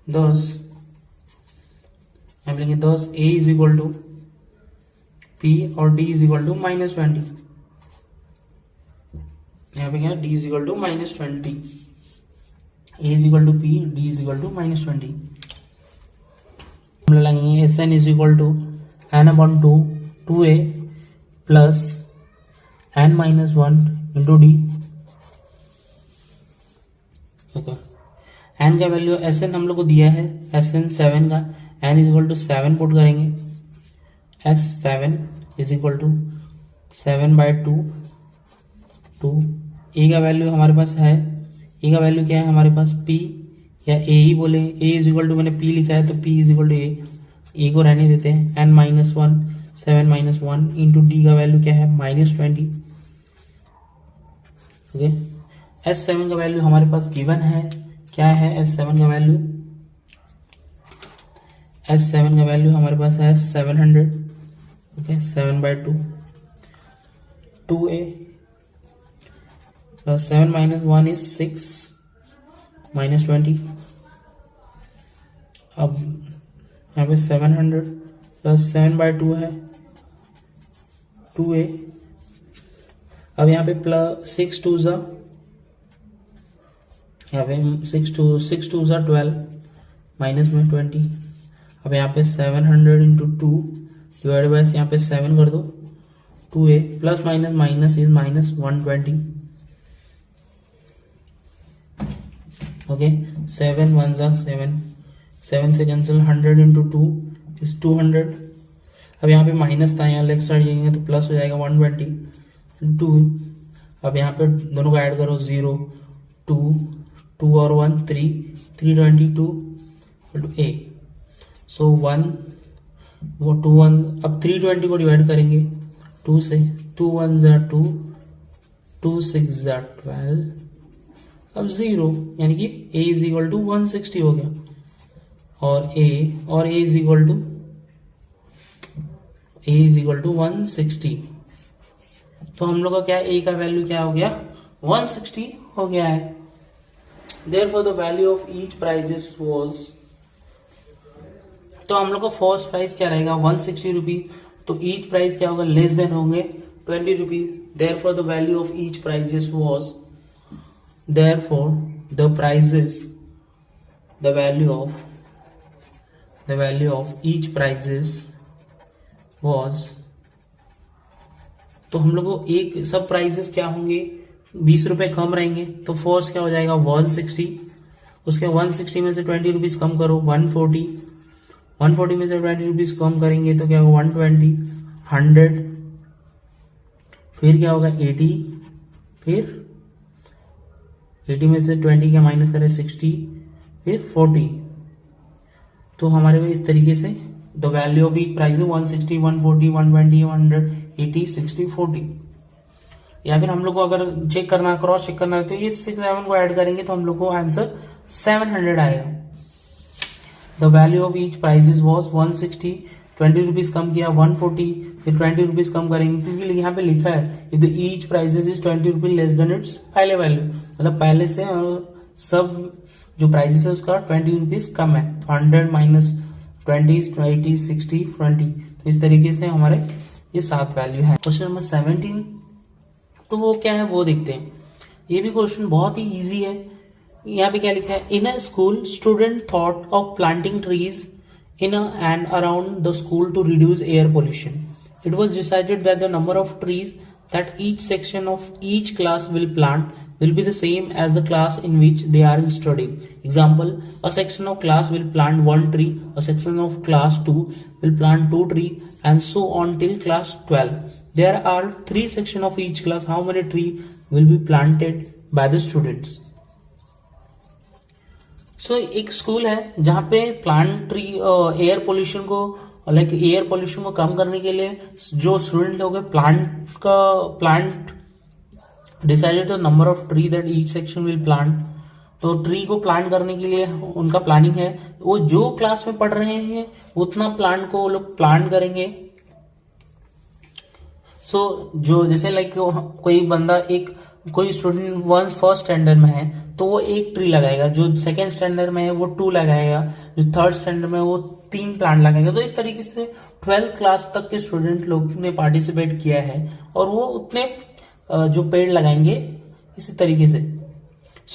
thus हम लिखेंगे thus A is equal to P और D is equal to minus 20. यहाँ पे क्या है? D is equal to minus 20. A is equal to P, D is equal to minus 20. हम लगाएंगे Sn is equal to n upon 2a plus n minus 1 into D. Okay. n का value Sn हम लोग को दिया है Sn 7 का. n is equal to 7 put करेंगे. S7 is equal to 7/2. A का वैल्यू हमारे पास है. A का वैल्यू क्या है हमारे पास? P या A ही बोले. A इज इक्वल टू मैंने P लिखा है तो P is equal to A को रहने देते हैं. n minus 1 7 minus 1 into D का वैल्यू क्या है? माइनस 20. ओके. S7 का वैल्यू हमारे पास गिवन है. क्या है S7 का वैल्यू? S7 का वैल्यू हमारे पास है 700. Okay. 7/2 2a plus 7 minus 1 is 6 minus 20. अब यहाँ पे 700 प्लस 7/2 है 2a. अब यहाँ पे प्लस 6 2 जा यहाँ पे 6 टू ज़ा 12 माइनस में 20। अब यहाँ पे 700 इंटू 2 डिवाइड बाय यहाँ पे 7 कर दो 2a plus minus minus is minus 120। Okay 7 1 ज़ा 7 से कैंसिल 100 इंटू 2 इज 200। अब यहाँ पे माइनस था, यहाँ लेफ्ट साइड जाएंगे तो प्लस हो जाएगा 120 2। अब यहाँ पे दोनों को ऐड करो 0 2 और 1 3 322 a। सो 1 वो 2 1 अब 320 को डिवाइड करेंगे 2 से 2 1 ज़ा 2 2 6 ज़ा 12। अब 0 यानी कि a इज इक्वल टू 160 हो गया और a इज इक्वल टू 160। तो हम लोग का क्या a का वैल्यू क्या हो गया 160 हो गया है। Therefore the value of each prices was, तो हम लोग का फर्स्ट प्राइस क्या रहेगा 160 रुपीज, तो ईच प्राइस क्या होगा लेस देन होंगे 20 rupees. Therefore the value of each prices was, therefore the prices, the value of each prices was, तो हम लोग को एक सब प्राइसेस क्या होंगे 20 रुपए कम रहेंगे। तो फर्स्ट क्या हो जाएगा 160, उसके 160 में से 20 रुपीज कम करो 140, 140 में से 20 रुपीज कम करेंगे तो क्या होगा 120 100, फिर क्या होगा 80, फिर 80 में से 20 का माइनस करें 60, फिर 40। तो हमारे पास इस तरीके से the value of each price 160 140 120 100 80 60 40। या फिर हम लोग को अगर चेक करना क्रॉस चेक करना है तो ये 6 7 को ऐड करेंगे तो हम लोग को आंसर 700 आएगा। The value of each prices was 160, 20 rupees कम किया 140, फिर 20 रुपीज कम करेंगे क्योंकि यहाँ पे लिखा है if the each prices is 20 rupees less than it's पहले वैल्यू, मतलब पहले से सब जो प्राइसेस है उसका 20 रुपीज कम है। तो 100 माइनस 20 80 60 20। तो इस तरीके से हमारे ये 7 वैल्यू है। क्वेश्चन नंबर 17, तो वो क्या है वो देखते हैं। ये भी क्वेश्चन बहुत ही इजी है। यहाँ पे क्या लिखा है, in a school student thought of planting trees in and around the school to reduce air pollution. It was decided that the number of trees that each section of each class will plant will be the same as the class in which they are studying. Example, a section of class will plant 1 tree, a section of class 2 will plant 2 trees, and so on till class 12. There are 3 sections of each class. How many trees will be planted by the students? एक school है जहाँ पे plant tree air pollution को air pollution को कम करने के लिए जो स्टूडेंट लोग plant decided the number of tree that each section will plant. तो ट्री को प्लांट करने के लिए उनका प्लानिंग है, वो जो क्लास में पढ़ रहे हैं उतना प्लांट को वो लोग प्लांट करेंगे। जो जैसे कोई स्टूडेंट फर्स्ट स्टैंडर्ड में है तो वो 1 ट्री लगाएगा, जो सेकेंड स्टैंडर्ड में है वो 2 लगाएगा, जो थर्ड स्टैंडर्ड में वो 3 प्लांट लगाएगा। तो इस तरीके से 12th क्लास तक के स्टूडेंट लोग ने पार्टिसिपेट किया है और वो उतने जो पेड़ लगाएंगे इसी तरीके से।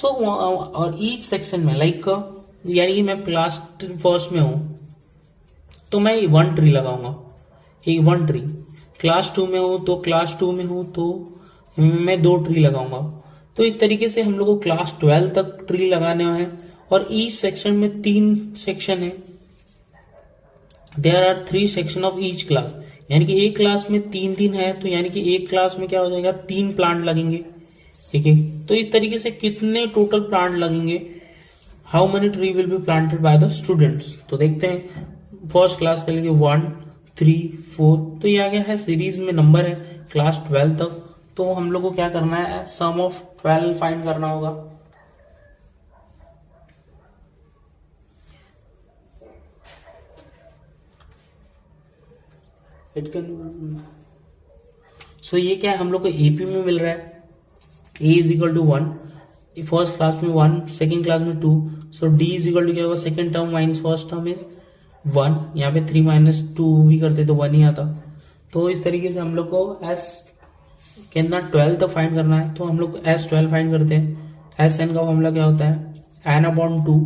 और ईच सेक्शन में यानी कि मैं क्लास फर्स्ट में हूं तो मैं 1 ट्री लगाऊंगा, 1 ट्री। क्लास 2 में हूं तो मैं 2 ट्री लगाऊंगा। तो इस तरीके से हम लोग को क्लास 12 तक ट्री लगाने हैं और ईच सेक्शन में 3 सेक्शन है। There are 3 section of each class, यानी कि एक क्लास में 3 है, तो यानी कि एक क्लास में क्या हो जाएगा 3 प्लांट लगेंगे, ठीक है। तो इस तरीके से कितने टोटल प्लांट लगेंगे, how many tree will be planted by the students. तो देखते हैं फर्स्ट क्लास के लिए 1 3 4, तो ये आ गया है सीरीज में नंबर है क्लास 12 तक। तो हम लोग को क्या करना है, सम ऑफ 12 फाइंड करना होगा। ये क्या है, हम लोग को एपी में मिल रहा है a is equal to 1, first class में 1, सेकेंड क्लास में 2। So d is equal to क्या होगा, second term minus first term is 1। यहाँ पे 3 माइनस 2 भी करते तो 1 ही आता। तो इस तरीके से हम लोग को s कितना 12 तक फाइंड करना है, तो हम लोग S12 फाइंड करते हैं। एस एन का फॉर्मूला क्या होता है, एन अपॉन 2,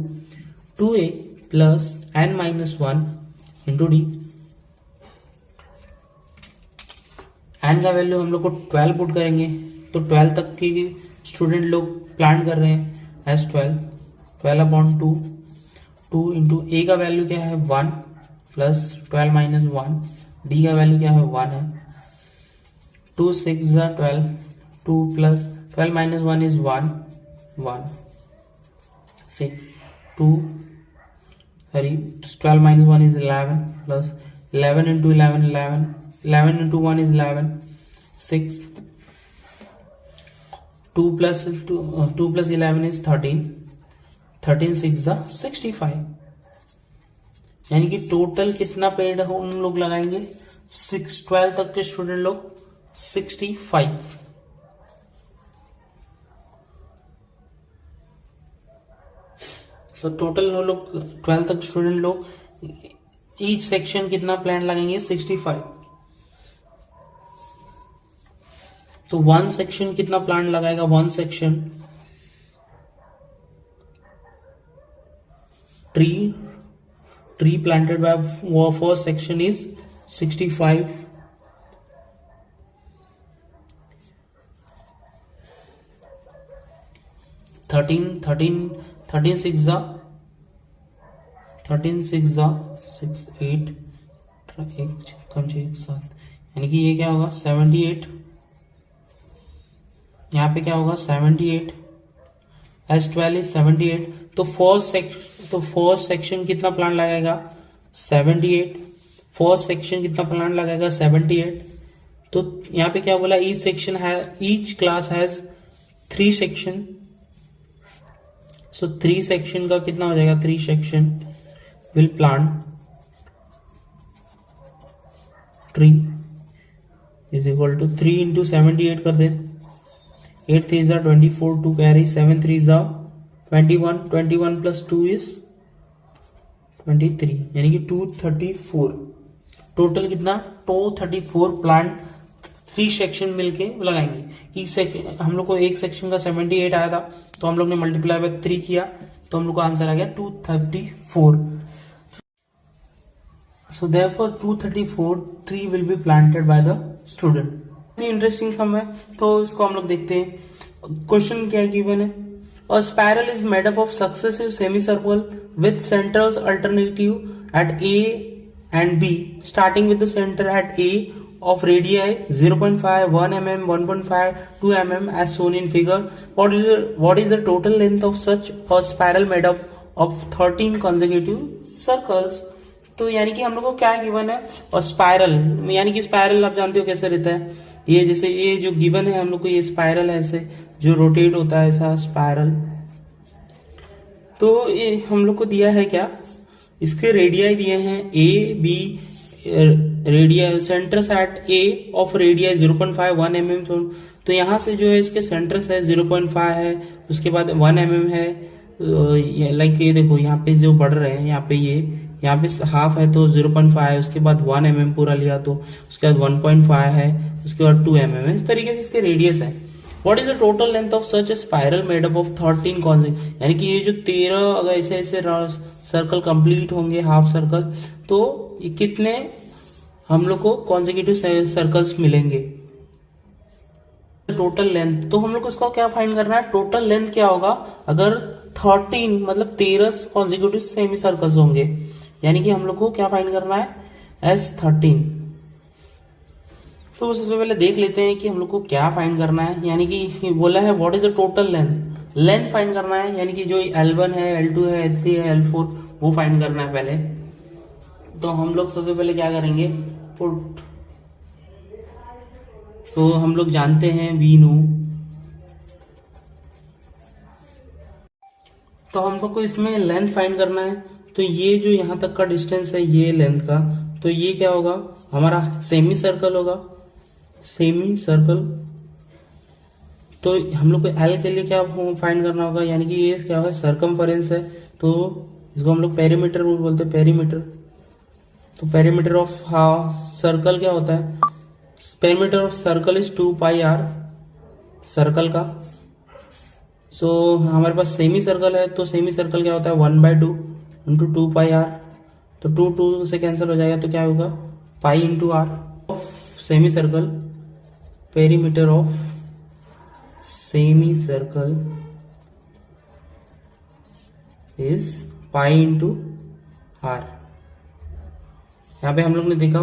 2a प्लस n minus 1 into D. N का वैल्यू हम लोग को 12 पुट करेंगे, तो 12 तक की स्टूडेंट लोग प्लान कर रहे हैं एस 12 अपॉन 2, 2 इंटू ए का वैल्यू क्या है 1 प्लस 12 माइनस 1, डी का वैल्यू क्या है 1 है, 2 6 12, 2 plus 12 minus 1 is 1, 1 6 2 sorry 12 minus 1 is 11 plus 11 into 11 11, 11 into 1 is 11, 6 2 plus 2 plus 11 is 13, 13 6 65। यानी कि टोटल कितना पेड़ हम लोग लगाएंगे 12 तक के स्टूडेंट लोग 65। तो टोटल हम लोग 12 तक स्टूडेंट लोग ईच सेक्शन कितना प्लांट लगेंगे 65। तो वन सेक्शन कितना प्लांट लगाएगा, one section tree planted by first section is 65। 13 6 6 8 कम से एक साथ, यानी कि ये क्या होगा 78। यहाँ पे क्या होगा 78, S12 इज 78। तो फर्स्ट सेक्शन कितना प्लांट लगाएगा 78, फर्स्ट सेक्शन कितना प्लांट लगाएगा 78। तो यहाँ पे क्या बोला each class has 3 section, so 3 section का कितना हो जाएगा, 3 section will plant tree is equal to 3 into 78 कर दे, 8 3 24, 2 कैरी, 7 3 21, 21 प्लस 2 इज 23, यानी कि 234। टोटल कितना 234 प्लांट 3 सेक्शन मिलके लगाएंगे। ईच सेक्शन हम लोग को एक सेक्शन का 78 आया था, तो हम लोग ने मल्टीप्लाई बाय 3 किया, तो हम लोग को आंसर आ गया 234। So therefore 234 tree will be planted by the student. Interesting sum है, तो इसको हम लोग देखते हैं। क्वेश्चन क्या गिवन है, a spiral is made up of successive semi circle with centres alternative at A and B, starting with the centre at A of radii 0.5, 1 mm, 1.5, 2 mm as shown in figure. What is the total length of such a spiral made up of 13 consecutive circles? तो यानी कि हम लोग को क्या given है, और spiral, यानी कि स्पाइरल आप जानते हो कैसे रहता है, ये जैसे ये जो गिवन है हम लोग को, ये स्पाइरल है ऐसे जो रोटेट होता है ऐसा स्पाइरल। तो ये हम लोग को दिया है क्या, इसके रेडियाई दिए हैं A B, radii centres at A of radii 0.5 1 mm। तो यहाँ से जो है इसके सेंटर्स है 0.5 है, उसके बाद 1 mm है, लाइक ये देखो यहाँ पे जो बढ़ रहे हैं, यहाँ पे यहाँ पे हाफ है तो 0.5 है, उसके बाद 1 mm पूरा लिया तो उसके बाद 1.5 है, उसके बाद 2 mm है। इस तरीके से इसके रेडियस है। What is the total length of such A spiral made up of 13 consecutive, यानी कि ये जो 13 अगर ऐसे ऐसे सर्कल कंप्लीट होंगे हाफ सर्कल, तो ये कितने हम लोग को कॉन्सेक्यूटिव सर्कल्स मिलेंगे। टोटल लेंथ, तो हम लोग को इसका क्या फाइंड करना है, टोटल लेंथ क्या होगा अगर 13 मतलब 13 कॉन्सेक्यूटिव सेमी सर्कल्स होंगे, यानी कि हम लोग को क्या फाइंड करना है S13। तो सबसे पहले देख लेते हैं कि हम लोग को क्या फाइंड करना है, यानी कि बोला है what is the total length find करना है, यानी कि जो L1 है, L2 है, L3 है, L4 वो फाइंड करना है पहले। तो हम लोग सबसे पहले क्या करेंगे, पुट, तो हम लोग जानते हैं वी नो, तो हम लोग को इसमें लेंथ फाइंड करना है। तो ये जो यहां तक का डिस्टेंस है ये लेंथ का, तो ये क्या होगा हमारा सेमी सर्कल होगा, सेमी सर्कल। तो हम लोग को एल के लिए क्या फाइंड करना होगा, यानी कि ये क्या होगा सर्कमफरेंस है, तो इसको हम लोग पेरीमीटर बोलते हैं, पेरीमीटर। तो पेरीमीटर ऑफ सर्कल क्या होता है, perimeter of circle is 2 pi r circle का, सो हमारे पास सेमी सर्कल है, तो सेमी सर्कल क्या होता है 1/2 इंटू 2πr, तो 2 से कैंसिल हो जाएगा, तो क्या होगा pi into r of semi circle, perimeter of semi circle is pi into r. यहाँ पे हम लोग ने देखा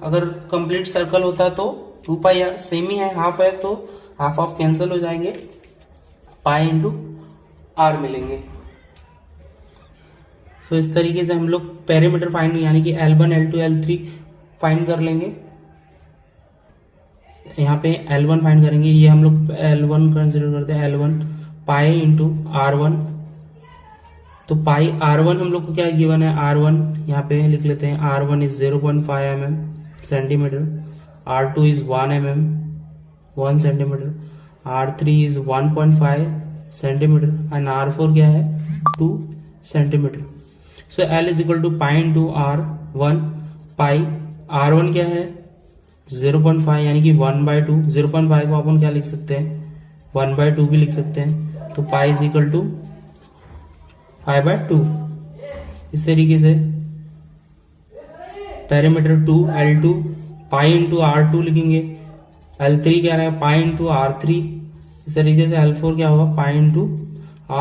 अगर कंप्लीट सर्कल होता तो 2πr, सेमी है हाफ है तो हाफ ऑफ कैंसिल हो जाएंगे, पाई इंटू आर मिलेंगे। तो इस तरीके से हम लोग पेरीमीटर फाइंड यानी कि L1 L2 L3 फाइंड कर लेंगे। यहाँ पे L1 फाइंड करेंगे, ये हम लोग L1 कंसिडर करते हैं, L1 पाई इंटू R1, तो पाई R1 हम लोग को क्या गिवन है, R1 यहाँ पे लिख लेते हैं, R1 is 0.5 mm centimetre, R2 is 1 mm 1 centimetre, R3 is 1.5 centimetre and R4 क्या है 2 centimetre. So L is equal to pi into R1, pi R1 क्या है 0.5 यानी कि 1/2, 0.5 को अपन क्या लिख सकते हैं 1/2 भी लिख सकते हैं, तो पाई इज इक्वल टू π/2। इस तरीके से perimeter 2 L2 pi into R2 लिखेंगे, L3 क्या रहेगा पाई इंटू R3, इस तरीके से L4 क्या होगा पाई इंटू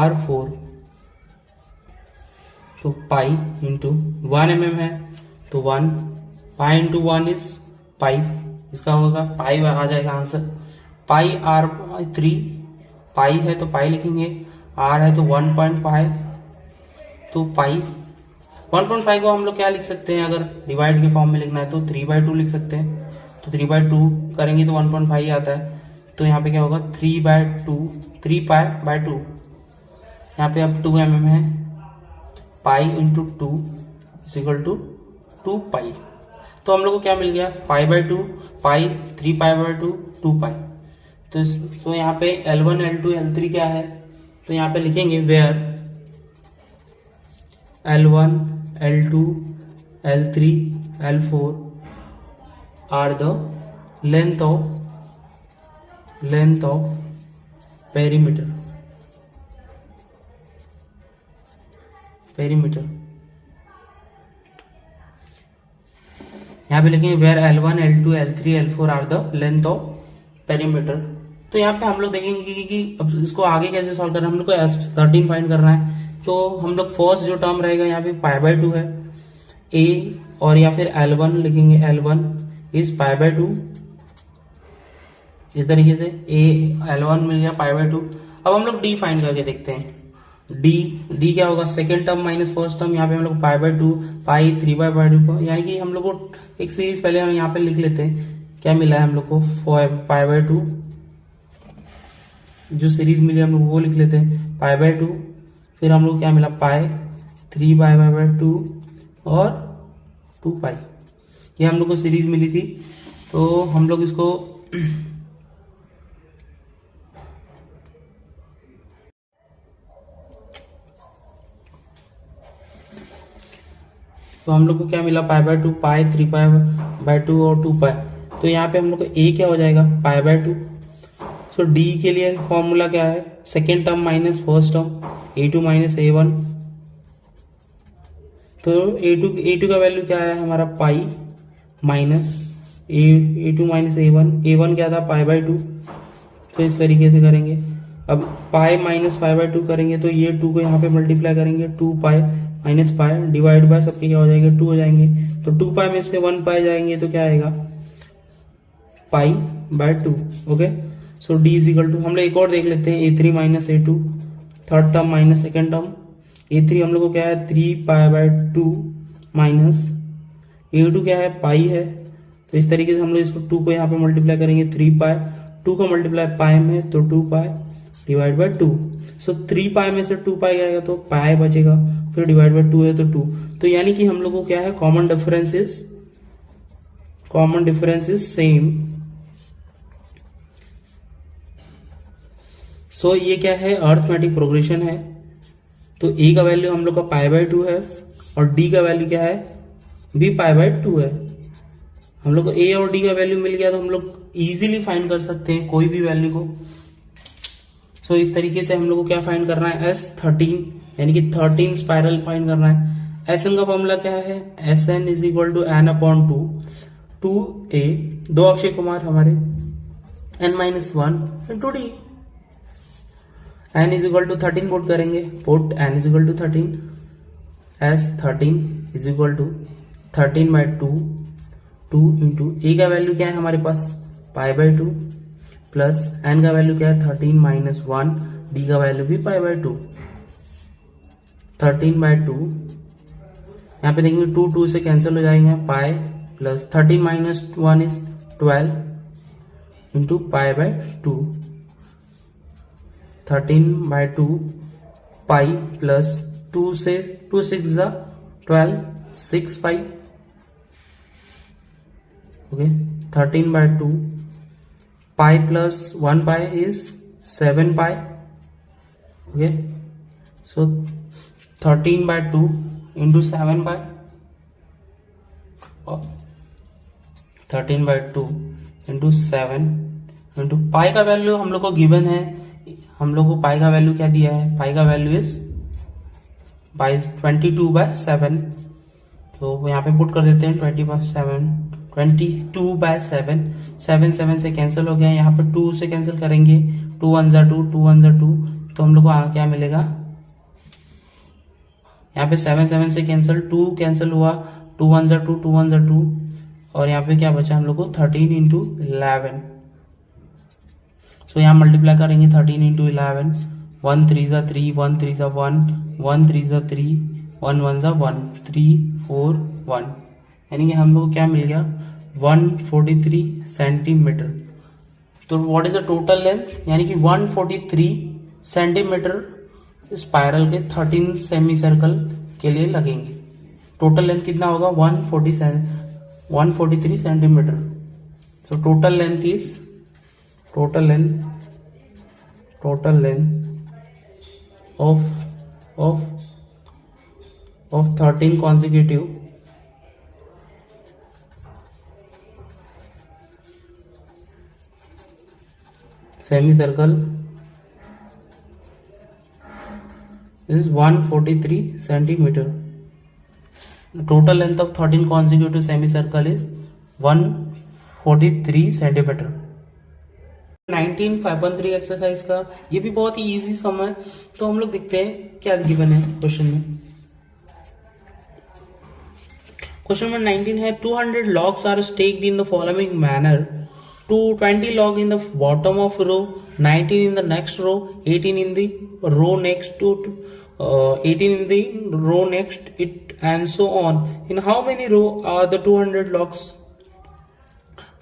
R4, तो पाई इंटू 1 mm है तो 1, पाई इंटू 1 इज 5, इसका होगा पाई आ जाएगा आंसर। पाई R3 पाई है तो पाई लिखेंगे, R है तो 1.5, तो पाई 1.5 को हम लोग क्या लिख सकते हैं, अगर डिवाइड के फॉर्म में लिखना है तो 3/2 लिख सकते हैं, तो 3/2 करेंगे तो 1.5 ही आता है, तो यहाँ पे क्या होगा 3π/2, यहाँ पे अब 2 mm है, pi into 2 is equal to 2 pi, तो हम लोग को क्या मिल गया π/2, पाई 3π/2 2 पाई। तो यहाँ पे L1 L2 L3 क्या है, तो यहाँ पे लिखेंगे where L1 L2 L3 L4 are the length of perimeter यहाँ पे लिखेंगे where L1 L2 L3 L4 are the length of perimeter. तो यहाँ पे हम लोग देखेंगे कि अब इसको आगे कैसे सॉल्व करना है, हम लोग को S13 फाइंड करना है, तो हम लोग फर्स्ट जो टर्म रहेगा यहाँ पे π/2 है a, और या फिर L1 लिखेंगे, L1 इज π/2, इस तरीके से L1 मिल गया π/2। अब हम लोग D फाइंड करके देखते हैं, D क्या होगा second term minus first term, यहाँ पे हम लोग π/2 पाई 3π/2, यानी कि हम लोग को एक सीरीज पहले हम यहाँ पे लिख लेते हैं, क्या मिला है हम लोग को π/2, जो सीरीज मिली हम लोग वो लिख लेते हैं π/2, फिर हम लोग क्या मिला पाई 3π/2 और 2 पाई, ये हम लोग को सीरीज मिली थी। तो हम लोग इसको तो हम लोग को क्या मिला π/2 पाई 3π/2 और 2 पाई, तो यहाँ पे हम लोग को a क्या हो जाएगा π/2। तो d के लिए फॉर्मूला क्या है, second term minus first term a2 minus a1, तो a2 का वैल्यू क्या है हमारा pi minus a2 minus a1 क्या था π/2, तो इस तरीके से करेंगे। अब पाई माइनस π/2 करेंगे तो ये 2 को यहाँ पे मल्टीप्लाई करेंगे, 2 pi minus pi divide by सबके क्या हो जाएंगे 2 हो जाएंगे, तो 2 पाई में से 1 पाई जाएंगे तो क्या आएगा π/2। Okay, so d is equal to, हम लोग एक और देख लेते हैं a3 minus a2, third term minus second term, a3 हम लोग को क्या है 3π/2 माइनस a2 क्या है पाई है, तो इस तरीके से हम लोग इसको 2 को यहाँ पे मल्टीप्लाई करेंगे, 3 पाई 2 को मल्टीप्लाई पाई में तो 2 पाई डिवाइड बाय 2, सो 3 पाई में से 2 पाई आएगा तो पाई बचेगा, फिर डिवाइड बाय 2 है तो 2, तो यानी कि हम लोग को क्या है कॉमन डिफरेंस इज सेम। सो ये क्या है अर्थमेटिक प्रोग्रेशन है, तो a का वैल्यू हम लोग का π/2 है और d का वैल्यू क्या है भी π/2 है। हम लोग को a और d का वैल्यू मिल गया तो हम लोग इजीली फाइंड कर सकते हैं कोई भी वैल्यू को। सो इस तरीके से हम लोग को क्या फाइंड करना है, S13 यानी कि 13 स्पाइरल फाइंड करना है। Sn का फॉर्मूला क्या है, Sn is equal to n upon 2a, 2 अक्षय कुमार हमारे, n minus 1 into D. n is equal to 13 put करेंगे, put n is equal to 13, S13 is equal to 13 by 2 into a का वैल्यू क्या है हमारे पास, पाई बाई 2, प्लस n का वैल्यू क्या है 13 माइनस 1, d का वैल्यू भी पाई बाई 2, 13 बाई 2, यहाँ पे देखेंगे 2 से कैंसिल हो जाएंगे, pi plus 13 minus 1 is 12 into pi by 2, 13 by 2 pi plus 2 से 2 6 12, 6 pi, okay, 13 by 2 pi plus 1 pi is 7 pi, okay, so 13 by 2 into 7 pi, 13 by 2 into 7 into pi का value हम लोग को गिवन है, हम लोग को पाई का वैल्यू क्या दिया है, पाई का वैल्यू इज बाई 22 बाई 7, तो यहाँ पे पुट कर देते हैं 22 बाई 7, 7 से कैंसिल हो गया, यहाँ पे 2 से कैंसिल करेंगे, 2 1 जा 2, 2 1 जा 2, तो हम लोग को क्या मिलेगा, यहाँ पे 7 से कैंसिल, 2 कैंसिल हुआ, 2 1 जा 2, 2 1 जा 2, और यहाँ पे क्या बचा हम लोग को 13 इंटू 11, सो यहाँ मल्टीप्लाई करेंगे 13 इंटू 11, 1 3 जा 3, 1 3 जा 1, 1 3 जा 3, 1 1 जा 1, 3 4 1, यानी कि हम लोग को क्या मिल गया 143 सेंटीमीटर। तो what is the total length, यानी कि 143 सेंटीमीटर स्पाइरल के 13 सेमी सर्कल के लिए लगेंगे। टोटल लेंथ कितना होगा 143 centimetre. So total length is total length of 13 consecutive semicircle is 143 centimeter. The total length of 13 consecutive semicircle is 143 centimeter. 19 5.3 exercise का ये भी बहुत ही इजी सम है, तो हम लोग देखते हैं क्या गिवन है क्वेश्चन में। क्वेश्चन नंबर 19 है 200 logs are stacked in the following manner, 20 log in the bottom of row, 19 in the next row, 18 in the row next to 18 in the row next it, and so on. In how many row are the 200 logs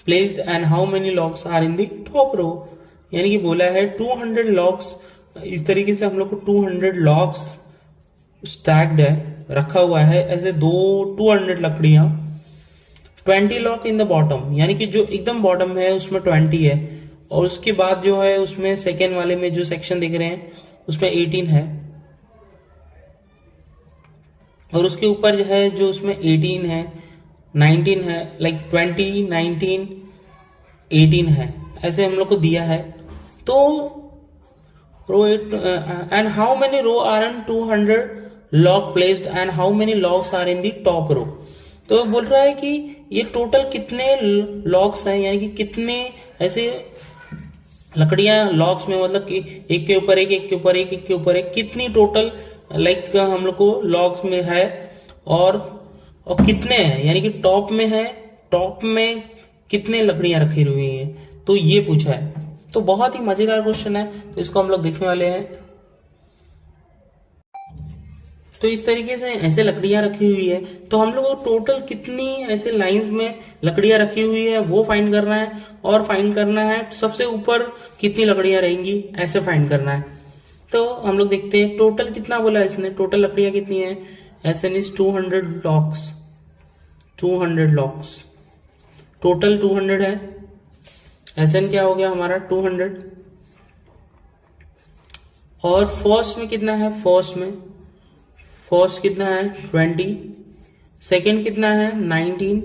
placed and how many logs are in the top row? यानी कि बोला है 200 logs, इस तरीके से हम लोग को 200 logs स्टैक्ड है, रखा हुआ है ऐसे 200 लकड़ियां, 20 लॉग इन द बॉटम, यानी कि जो एकदम बॉटम है उसमें 20 है, और उसके बाद जो है उसमें सेकेंड वाले में जो सेक्शन दिख रहे हैं उसमें 18 है, और उसके ऊपर जो है जो उसमें 18 है 19 है, लाइक 20 19 18 है, ऐसे हम लोग को दिया है। तो row and how many row are in 200 log placed and how many logs are in the top row. तो बोल रहा है कि ये टोटल कितने लॉग्स हैं, यानी कि कितने ऐसे लकड़ियां लॉग्स में, मतलब कि एक के ऊपर एक, एक के ऊपर एक, एक के ऊपर एक, कितनी टोटल लाइक हम लोग को लॉग्स में है, और कितने हैं, यानी कि टॉप में है, टॉप में कितने लकड़ियां रखी हुई हैं, तो ये पूछा है। तो बहुत ही मजेदार क्वेश्चन है, तो इसको हम लोग देखने वाले हैं। तो इस तरीके से ऐसे लकड़ियां रखी हुई है, तो हम लोग को टोटल कितनी ऐसे लाइंस में लकड़ियां रखी हुई है वो फाइंड करना है, और फाइंड करना है सबसे ऊपर कितनी लकड़ियां रहेंगी ऐसे फाइंड करना है। तो हम लोग देखते हैं टोटल कितना बोला है इसने, टोटल लकड़ियां कितनी है, Sn is 200 logs, 200 logs, total 200 है, एसएन क्या हो गया हमारा 200, और फर्स्ट में कितना है, फर्स्ट कितना है 20, सेकेंड कितना है 19,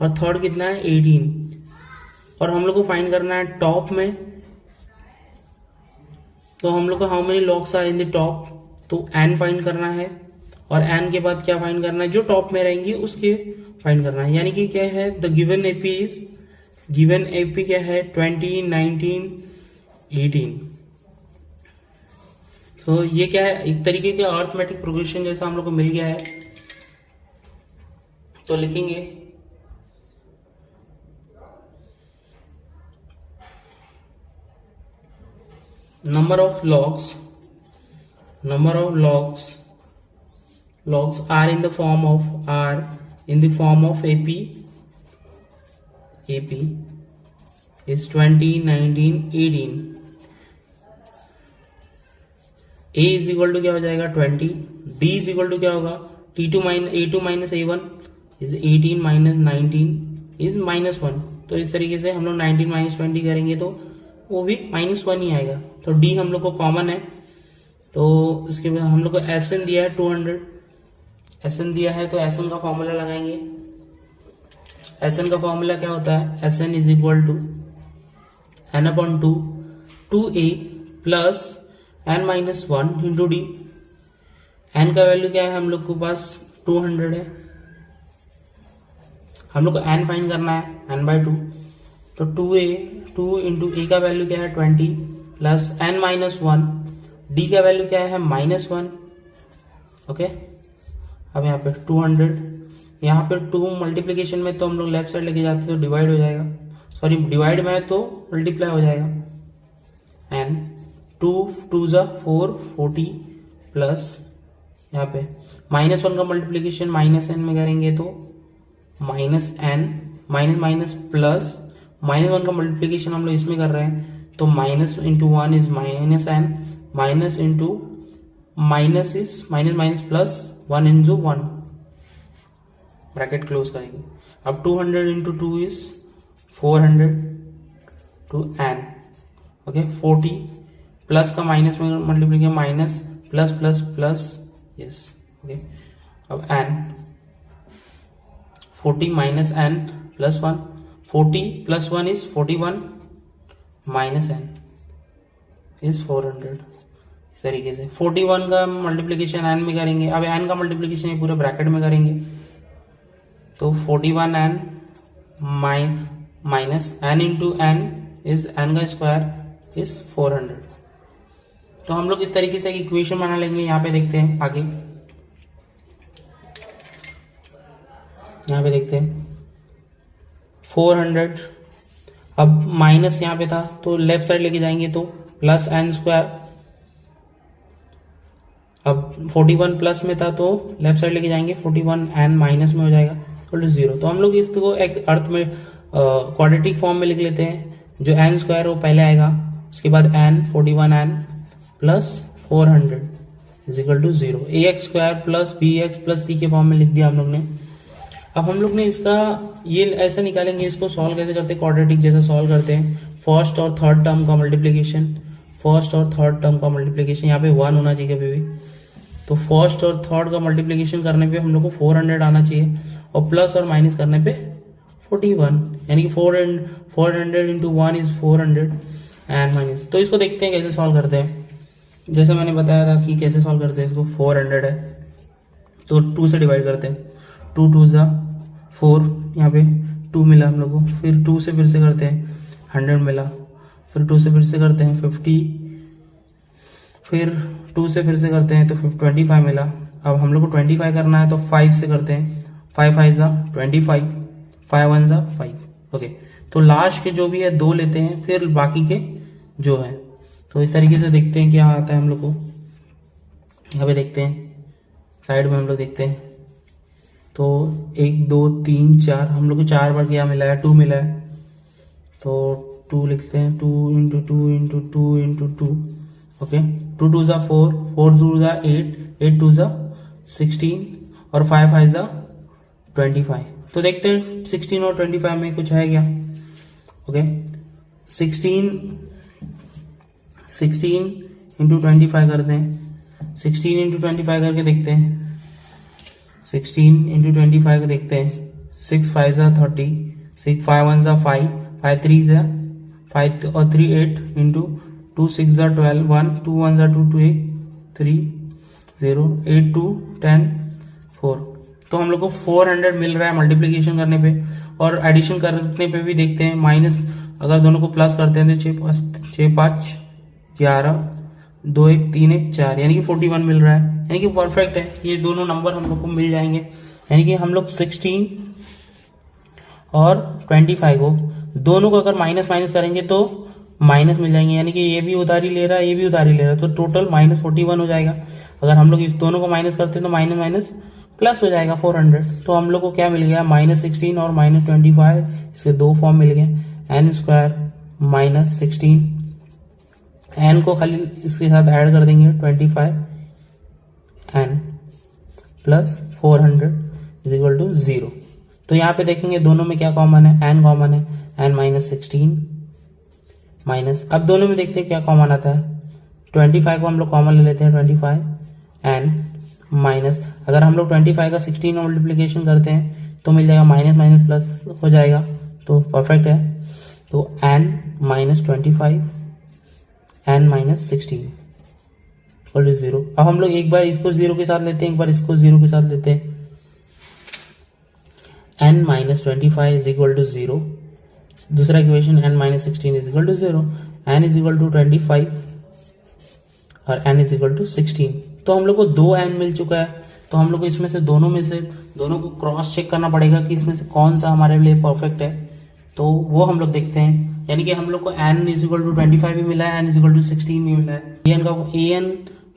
और थर्ड कितना है 18, और हम लोग को फाइंड करना है टॉप में तो हम लोग को how many logs are in the top, तो n फाइंड करना है और n के बाद क्या फाइंड करना है, जो टॉप में रहेंगे उसके फाइंड करना है। यानी कि क्या है, the given AP is, given AP क्या है 20, 19, 18। तो ये क्या है, एक तरीके का अर्थमेटिक प्रोग्रेशन जैसा हम लोग को मिल गया है। तो लिखेंगे number of logs are in the form of AP is 20, 19, 18। A is equal to क्या हो जाएगा 20, D is equal to क्या होगा A2 minus A1 is 18 minus 19 is -1। तो इस तरीके से हम लोग 19 minus 20 करेंगे तो वो भी -1 ही आएगा। तो D हम लोग को कॉमन है, तो इसके बाद हम लोग को SN दिया है 200, SN दिया है तो SN का फॉर्मूला लगाएंगे। SN का फॉर्मूला क्या होता है, SN is equal to n/2 2A plus n-1 into D। n का वैल्यू क्या है, हम लोग के पास 200 है, हम लोग को n फाइंड करना है n/2, तो 2 इंटू A का वैल्यू क्या है 20 प्लस n-1, D का वैल्यू क्या है -1। ओके, अब यहाँ पे 200, यहाँ पे 2 मल्टीप्लीकेशन में तो हम लोग लेफ्ट साइड लेके जाते तो डिवाइड हो जाएगा, सॉरी डिवाइड में तो मल्टीप्लाई हो जाएगा। n 2 2 ज़ा 4 40 प्लस यहाँ पे -1 का मल्टीप्लीकेशन -n में करेंगे तो -n माइनस प्लस -1 का मल्टीप्लीकेशन हम लोग इसमें कर रहे हैं तो minus into 1 is -n, minus into minus is minus plus 1 into 1, bracket close करेंगे। अब 200 into 2 is 400 two n। Okay, 40 plus का माइनस में multiplication minus plus plus plus, yes. Okay, अब n 40 minus n plus 1, 40 plus 1 is 41 minus n is 400। इस तरीके से 41 का multiplication n में करेंगे, अब n का मल्टीप्लीकेशन पूरे ब्रैकेट में करेंगे तो 41n minus n into n is n का स्क्वायर इज 400। तो हम लोग इस तरीके से एक इक्वेशन बना लेंगे। यहाँ पे देखते हैं आगे, यहाँ पे देखते हैं 400, अब माइनस यहाँ पे था तो लेफ्ट साइड लेके जाएंगे तो प्लस n स्क्वायर, अब 41 प्लस में था तो लेफ्ट साइड लेके जाएंगे 41 n माइनस में हो जाएगा तो 0। तो हम लोग इसको एक अर्थ में क्वाड्रेटिक फॉर्म में लिख लेते हैं, जो n स्क्वायर वो पहले आएगा, उसके बाद n 41n plus 400 is equal to 0। ax square plus bx plus c के फॉर्म में लिख दिया हम लोग ने। अब हम लोग ने इसका ये ऐसा निकालेंगे, इसको सॉल्व कैसे करते हैं, क्वाड्रेटिक जैसा सॉल्व करते हैं। फर्स्ट और थर्ड टर्म का मल्टीप्लीकेशन, फर्स्ट और थर्ड टर्म का मल्टीप्लीकेशन, यहाँ पे 1 होना चाहिए कभी भी, तो फर्स्ट और थर्ड का मल्टीप्लीकेशन करने पे हम लोग को 400 आना चाहिए और प्लस और माइनस करने पे 41, यानी कि 400 इंटू 1 इज 400 एंड माइनस। तो इसको देखते हैं कैसे सॉल्व करते हैं। जैसे मैंने बताया था कि कैसे सॉल्व करते हैं इसको, 400 है तो 2 से डिवाइड करते हैं, 2 2 ज़ा 4, यहाँ पे 2 मिला हम लोग को, फिर 2 से फिर से करते हैं 100 मिला, फिर 2 से फिर से करते हैं 50, फिर 2 से फिर से करते हैं तो 25 मिला। अब हम लोग को 25 करना है तो 5 से करते हैं, 5 5 ज़ा 25, 5 1 ज़ा 5। ओके, तो लास्ट के जो भी है 2 लेते हैं, फिर बाकी के जो है, तो इस तरीके से देखते हैं क्या आता है हम लोग को। यहाँ पे देखते हैं साइड में हम लोग देखते हैं तो 1 2 3 4 हम लोग को 4 बार क्या मिला है, 2 मिला है, तो 2 लिखते हैं, 2 इंटू 2 इंटू 2 इंटू 2। ओके, 2 2 ज़ा 4, 4 2 ज़ा 8, 8 2 ज़ा 16 और 5 5 ज़ा 25। तो देखते हैं 16 और 25 में कुछ है क्या। ओके, 16 इंटू 25 करते हैं, 16 इंटू 25 करके देखते हैं, 16 इंटू 25 को देखते हैं, 6 5 ज़ा 30, 6 5 1 ज़ा 5, 5 3 ज़ा 5 और 3 8 इंटू 2 6 जार 12, 1 2 1 जार 2 2 8 3 0 8 2 10 4। तो हम लोग को 400 मिल रहा है मल्टीप्लीकेशन करने पे, और एडिशन करने पे भी देखते हैं माइनस, अगर दोनों को प्लस करते हैं तो 6 5 11 2 1 3 1 4, यानी कि 41 मिल रहा है, यानी कि परफेक्ट है। ये दोनों नंबर हम लोग को मिल जाएंगे, यानी कि हम लोग 16 और 25 को दोनों को अगर माइनस माइनस करेंगे तो माइनस मिल जाएंगे, यानी कि ये भी उधारी ले रहा है, ये भी उधारी ले रहा है, तो टोटल -41 हो जाएगा। अगर हम लोग इस दोनों को माइनस करते हैं तो माइनस माइनस प्लस हो जाएगा 400। तो हम लोग को क्या मिल गया, -16 और -25, इसके दो फॉर्म मिल गए, n² -16, n को खाली इसके साथ ऐड कर देंगे 25 n प्लस 400 = 0। तो यहाँ पे देखेंगे दोनों में क्या कॉमन है, n कॉमन है, n -16 माइनस, अब दोनों में देखते हैं क्या कॉमन आता है, 25 को हम लोग कॉमन ले लेते हैं, 25 n माइनस, अगर हम लोग 25 का 16 मल्टीप्लीकेशन करते हैं तो मिल जाएगा माइनस माइनस प्लस हो जाएगा, तो परफेक्ट है। तो n -25 n -16 = 0। अब हम लोग एक बार इसको 0 के साथ लेते हैं, एक बार इसको 0 के साथ लेते हैं, n -25 = 0, दूसरा इक्वेशन n -16 = 0, n = 25 और n = 16। तो हम लोग को 2 n मिल चुका है, तो हम लोग को इसमें से दोनों को क्रॉस चेक करना पड़ेगा कि इसमें से कौन सा हमारे लिए परफेक्ट है, तो वो हम लोग देखते हैं। यानी कि हम लोग को n = 25 भी मिला है, n = 16 भी मिला है। an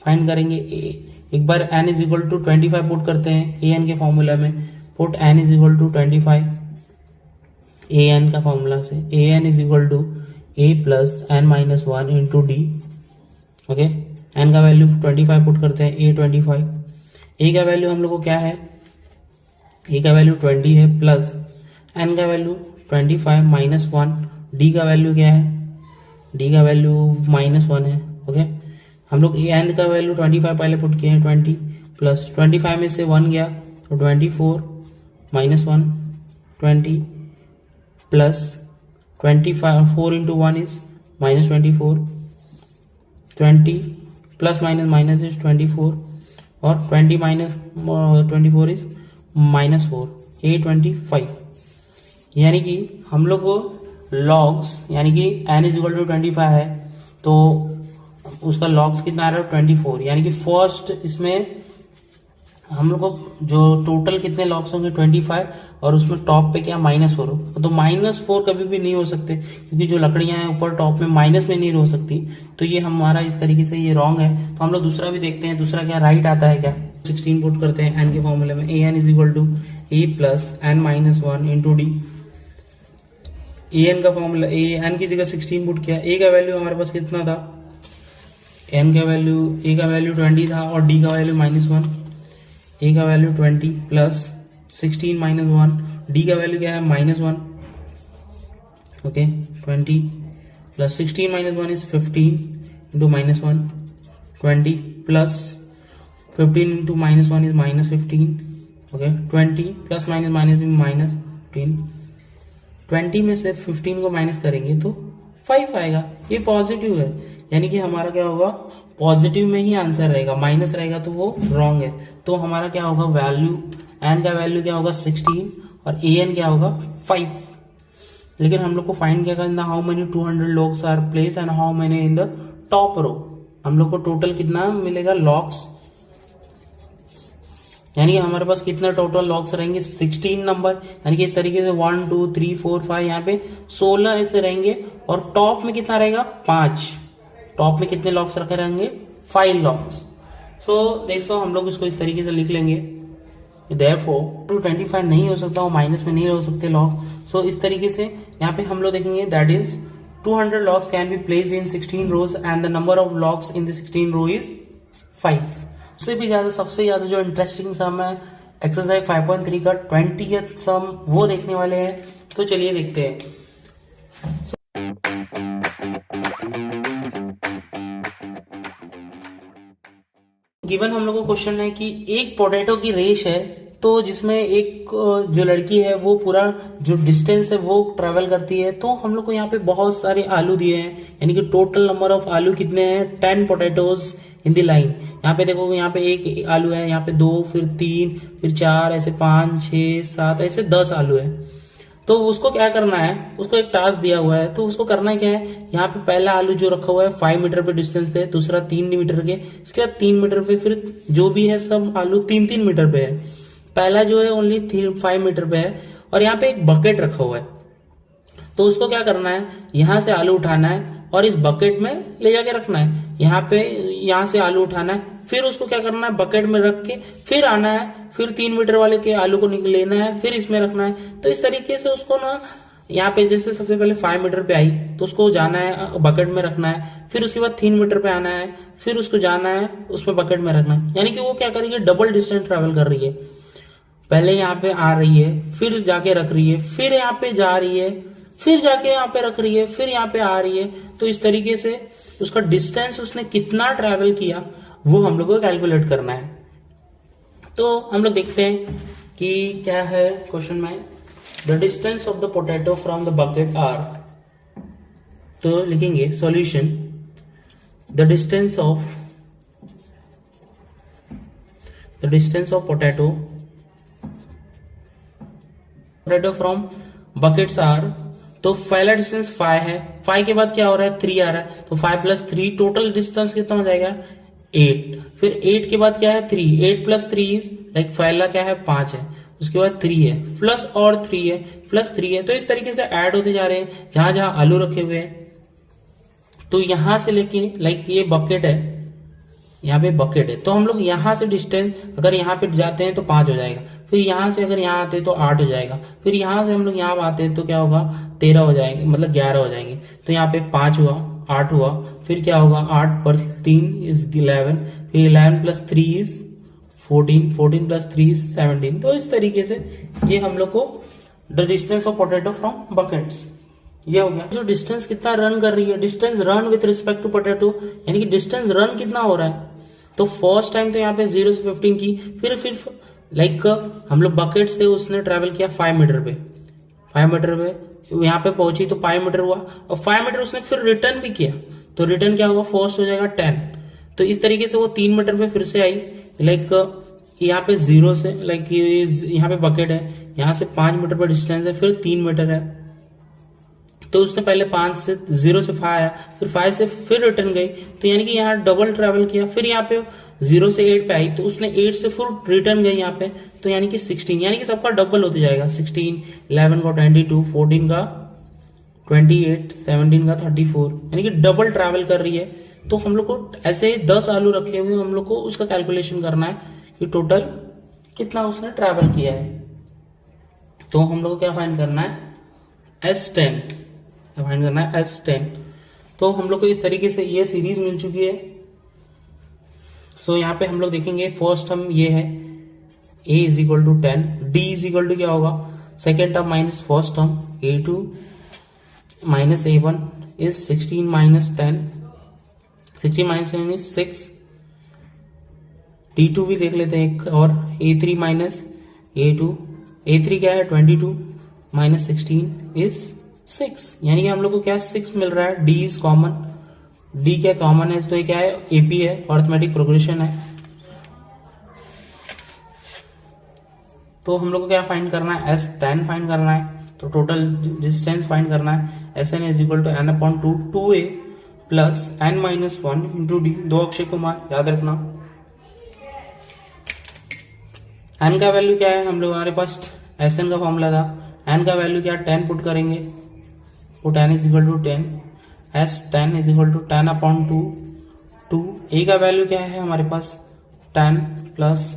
फाइंड करेंगे, एक बार n = 25 पुट करते हैं an के फॉर्मूला में, पुट n = 25 an का फॉर्मूला से, an = a + n - 1 into d। Okay, n का वैल्यू 25 पुट करते हैं, a 25, a का वैल्यू हम लोग को क्या है, a का वैल्यू 20 है, प्लस n का वैल्यू 25 - 1, d का वैल्यू क्या है, d का वैल्यू -1 है। ओके, हम लोग n का वैल्यू 25 पहले पुट किए हैं, 20 प्लस 25 में से 1 गया तो 24 - 1 20 plus 25, 4 into 1 is -24, 20 plus minus minus is 24 और 20 माइनस 24 इज -4, a 25। यानी कि हम लोग को लॉग्स, यानी कि n = 25 है तो उसका लॉग्स कितना आ रहा है, 24, यानी कि फर्स्ट इसमें हम लोग को जो टोटल कितने लॉग्स होंगे 25, और उसमें टॉप पे क्या -4 हो, तो -4 कभी भी नहीं हो सकते, क्योंकि जो लकड़ियां हैं ऊपर टॉप में माइनस में नहीं हो सकती, तो ये हमारा इस तरीके से ये रॉन्ग है। तो हम लोग दूसरा भी देखते हैं, दूसरा क्या राइट आता है क्या, 16 पुट करते हैं n के फॉर्मूले में, an = a + n - 1 into d। an का फॉर्मूला, n की जगह 16 पुट किया, a का वैल्यू हमारे पास कितना था, n का वैल्यू, a का वैल्यू 20 था और d का वैल्यू -1, a का वैल्यू 20 प्लस 16 - 1, d का वैल्यू क्या है, -1। Okay, 20 plus 16 - 1 is 15 into -1, 20 plus 15 into -1 is -15। Okay, 20 plus minus minus -15, 20 में से 15 को माइनस करेंगे तो 5 आएगा, ये पॉजिटिव है, यानी कि हमारा क्या होगा, पॉजिटिव में ही आंसर रहेगा, माइनस रहेगा तो वो रॉन्ग है। तो हमारा क्या होगा, वैल्यू n का वैल्यू क्या होगा 16 और an क्या होगा 5। लेकिन हम लोग को फाइंड क्या करना, how many 200 logs are placed and how many in the top row. हम लोग को टोटल कितना मिलेगा लॉग्स, यानी कि हमारे पास कितना टोटल लॉग्स रहेंगे 16 नंबर, यानी कि इस तरीके से 1 2 3 4 5 यहाँ पे 16 ऐसे रहेंगे, और टॉप में कितना रहेगा 5, टॉप में कितने लॉग्स रखे रहेंगे 5 लॉग्स। सो देखो हम लोग इसको इस तरीके से लिख लेंगे, therefore 225 नहीं हो सकता, वो माइनस में नहीं हो सकते लॉग। सो इस तरीके से यहाँ पे हम लोग देखेंगे that is 200 logs can be placed in 16 rows and the number of logs in the 16 row is 5। उससे भी ज्यादा, सबसे ज्यादा जो इंटरेस्टिंग सम है एक्सरसाइज 5.3 का 20th सम, वो देखने वाले हैं, तो चलिए देखते हैं। गिवन हम लोग को क्वेश्चन है कि एक पोटैटो की रेस है, तो तो जिसमें एक जो लड़की है वो पूरा जो डिस्टेंस है वो ट्रेवल करती है। तो हम लोग को यहाँ पे बहुत सारे आलू दिए हैं, यानी कि टोटल नंबर ऑफ आलू कितने हैं, 10 पोटैटोज इन दी लाइन। यहाँ पे देखो, यहाँ पे एक आलू है, यहाँ पे 2, फिर 3, फिर 4, ऐसे 5, 6, 7, ऐसे 10 आलू है। तो उसको क्या करना है, उसको एक टास्क दिया हुआ है, तो उसको करना क्या है, यहाँ पे पहला आलू जो रखा हुआ है 5 मीटर पे डिस्टेंस पे, दूसरा 3 मीटर के, इसके बाद 3 मीटर पे, फिर जो भी है सब आलू 3-3 मीटर पे है। पहला जो है ओनली 5 मीटर पे है, और यहाँ पे एक बकेट रखा हुआ है। तो उसको क्या करना है, यहाँ से आलू उठाना है और इस बकेट में ले जाके रखना है। यहाँ से आलू उठाना है, फिर उसको क्या करना है, बकेट में रख के फिर आना है, फिर 3 मीटर वाले के आलू को लेना है, फिर इसमें रखना है। तो इस तरीके से उसको ना, यहाँ पे जैसे सबसे पहले 5 मीटर पे आई तो उसको जाना है, बकेट में रखना है, फिर उसके बाद 3 मीटर पे आना है, फिर उसको जाना है, उसमें बकेट में रखना है। यानी कि वो क्या करेगी, डबल डिस्टेंस ट्रेवल कर रही है। पहले यहाँ पे आ रही है, फिर जाके रख रही है, फिर यहाँ पे जा रही है, फिर जाके यहाँ पे रख रही है, फिर यहाँ पे आ रही है। तो इस तरीके से उसका डिस्टेंस उसने कितना ट्रेवल किया वो हम लोग को कैलकुलेट करना है। तो हम लोग देखते हैं कि क्या है क्वेश्चन में, the distance of the potato from the bucket are. तो लिखेंगे solution, the distance of potato from buckets are. तो पहला डिस्टेंस 5 है, 5 के बाद क्या हो रहा है, 3 आ रहा है, तो 5 + 3, टोटल डिस्टेंस कितना हो जाएगा, 8। फिर 8 के बाद क्या है, 3, 8 + 3 लाइक पहला क्या है, 5 है, उसके बाद 3 है, प्लस और 3 है, प्लस 3 है। तो इस तरीके से ऐड होते जा रहे हैं जहां जहां आलू रखे हुए हैं। तो यहां से लेके लाइक ये बकेट है, यहाँ पे बकेट है, तो हम लोग यहाँ से डिस्टेंस अगर यहाँ पे जाते हैं तो 5 हो जाएगा, फिर यहाँ से अगर यहाँ आते हैं तो 8 हो जाएगा, फिर यहाँ से हम लोग यहाँ आते हैं तो क्या होगा, 13 हो जाएंगे, मतलब 11 हो जाएंगे। तो यहाँ पे 5 हुआ, 8 हुआ, फिर क्या होगा, 8 पर 3 इज 11, फिर 11 + 3 इज 14, 14 + 3 इज 17। तो इस तरीके से ये हम लोग को the distance of potato from buckets ये हो गया। जो डिस्टेंस कितना रन कर रही है, distance run with respect to potato, यानी कि डिस्टेंस रन कितना हो रहा है। तो फर्स्ट टाइम तो यहाँ पे 0 से 15 की, फिर लाइक हम लोग बकेट से उसने ट्रेवल किया 5 मीटर पे, 5 मीटर पे यहाँ पे पहुंची तो 5 मीटर हुआ, और 5 मीटर उसने फिर रिटर्न भी किया, तो रिटर्न क्या होगा, फर्स्ट हो जाएगा 10। तो इस तरीके से वो 3 मीटर पे फिर से आई, लाइक यहाँ पे 0 से, लाइक यहाँ पे बकेट है, यहाँ से 5 मीटर पर डिस्टेंस है, फिर 3 मीटर है। तो उसने पहले 0 से 5 आया, फिर 5 से फिर रिटर्न गई, तो यानी कि यहाँ डबल ट्रैवल किया। फिर यहाँ पे 0 से 8 पे आई, तो उसने 8 से फिर रिटर्न गई यहाँ पे, तो यानी कि 16, यानी कि सबका डबल होते जाएगा। 16, 11 का 22, 14 का 28, 17 का 34, यानी कि डबल ट्रैवल कर रही है। तो हम लोग को ऐसे 10 आलू रखे हुए, हम लोग को उसका कैलकुलेशन करना है कि टोटल कितना उसने ट्रैवल किया है। तो हम लोग को क्या फाइंड करना है, S10 फाइंड करना है, S10। तो हम लोग को इस तरीके से ये सीरीज मिल चुकी है। सो यहाँ पे हम लोग देखेंगे, फर्स्ट टर्म ये है a = 10, d = क्या होगा, second term minus first term, a2 - a1 is 16 - 10, 16 - 10 is 6। d2 भी देख लेते हैं एक, और a3 - a2, a3 क्या है, 22 - 16 इज 6, यानी कि हम लोग को क्या 6 मिल रहा है। d इज कॉमन, d क्या कॉमन है, तो ये क्या है, AP है, अरिथमेटिक प्रोग्रेशन है। तो हम लोग को क्या फाइंड करना है, S10 फाइंड करना है। तो टोटल डिस्टेंस फाइंड करना है, Sn = n/2, 2a + n - 1 × d, 2 अक्षय कुमार याद रखना। n का वैल्यू क्या है, हम लोग हमारे पास Sn का फॉर्मूला था, n का वैल्यू क्या, 10 पुट करेंगे, पुट n = 10, S10 = 10/2, 2, a का वैल्यू क्या है हमारे पास 10 प्लस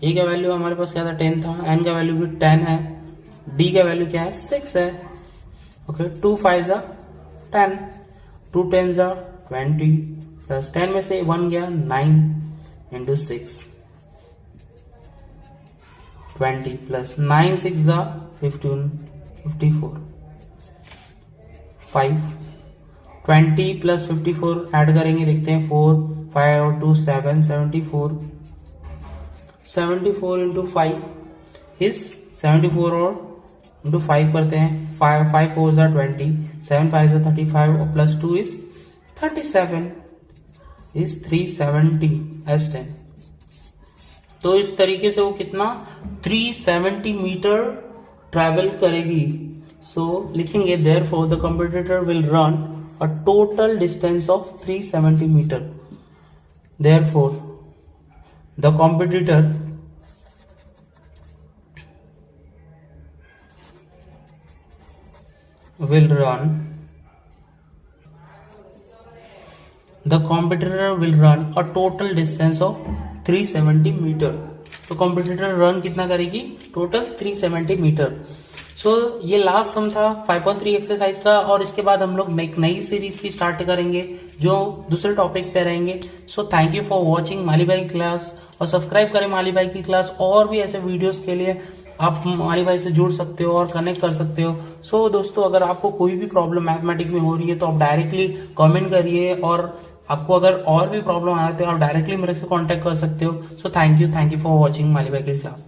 a का वैल्यू हमारे पास क्या था, 10 था, n का वैल्यू भी 10 है, d का वैल्यू क्या है, 6 है। ओके, 2 5 = 10, 2 10 = 20, प्लस 10 में से 1 गया, 9 × 6 20, प्लस 9 6 = 15, 54, 5, 20 + 54 ऐड करेंगे, देखते हैं 4 5 और 2 7, 74, 74 इंटू 5 इज 74 और इंटू 5 करते हैं, 5 4 ज़ा 20, 7 5 ज़ा 35 और प्लस 2 इज 37 इज 370 एस 10। तो इस तरीके से वो कितना 370 मीटर ट्रैवल करेगी। सो लिखेंगे therefore the competitor will run a total distance of 370 metre. Therefore the competitor will run a total distance of 370 metre. तो कॉम्पिटिटर रन कितना करेगी, टोटल 370 मीटर। सो ये लास्ट सम था 5.3 एक्सरसाइज का, और इसके बाद हम लोग एक नई सीरीज की स्टार्ट करेंगे जो दूसरे टॉपिक पे रहेंगे। So thank you for watching Mali Bhai class, और सब्सक्राइब करें माली भाई की क्लास। और भी ऐसे वीडियोस के लिए आप माली भाई से जुड़ सकते हो और कनेक्ट कर सकते हो। सो दोस्तों, अगर आपको कोई भी प्रॉब्लम मैथमेटिक्स में हो रही है तो आप डायरेक्टली कमेंट करिए, और आपको अगर और भी प्रॉब्लम आए तो आप डायरेक्टली मेरे से कांटेक्ट कर सकते हो। So thank you for watching Mali Bhai की क्लास।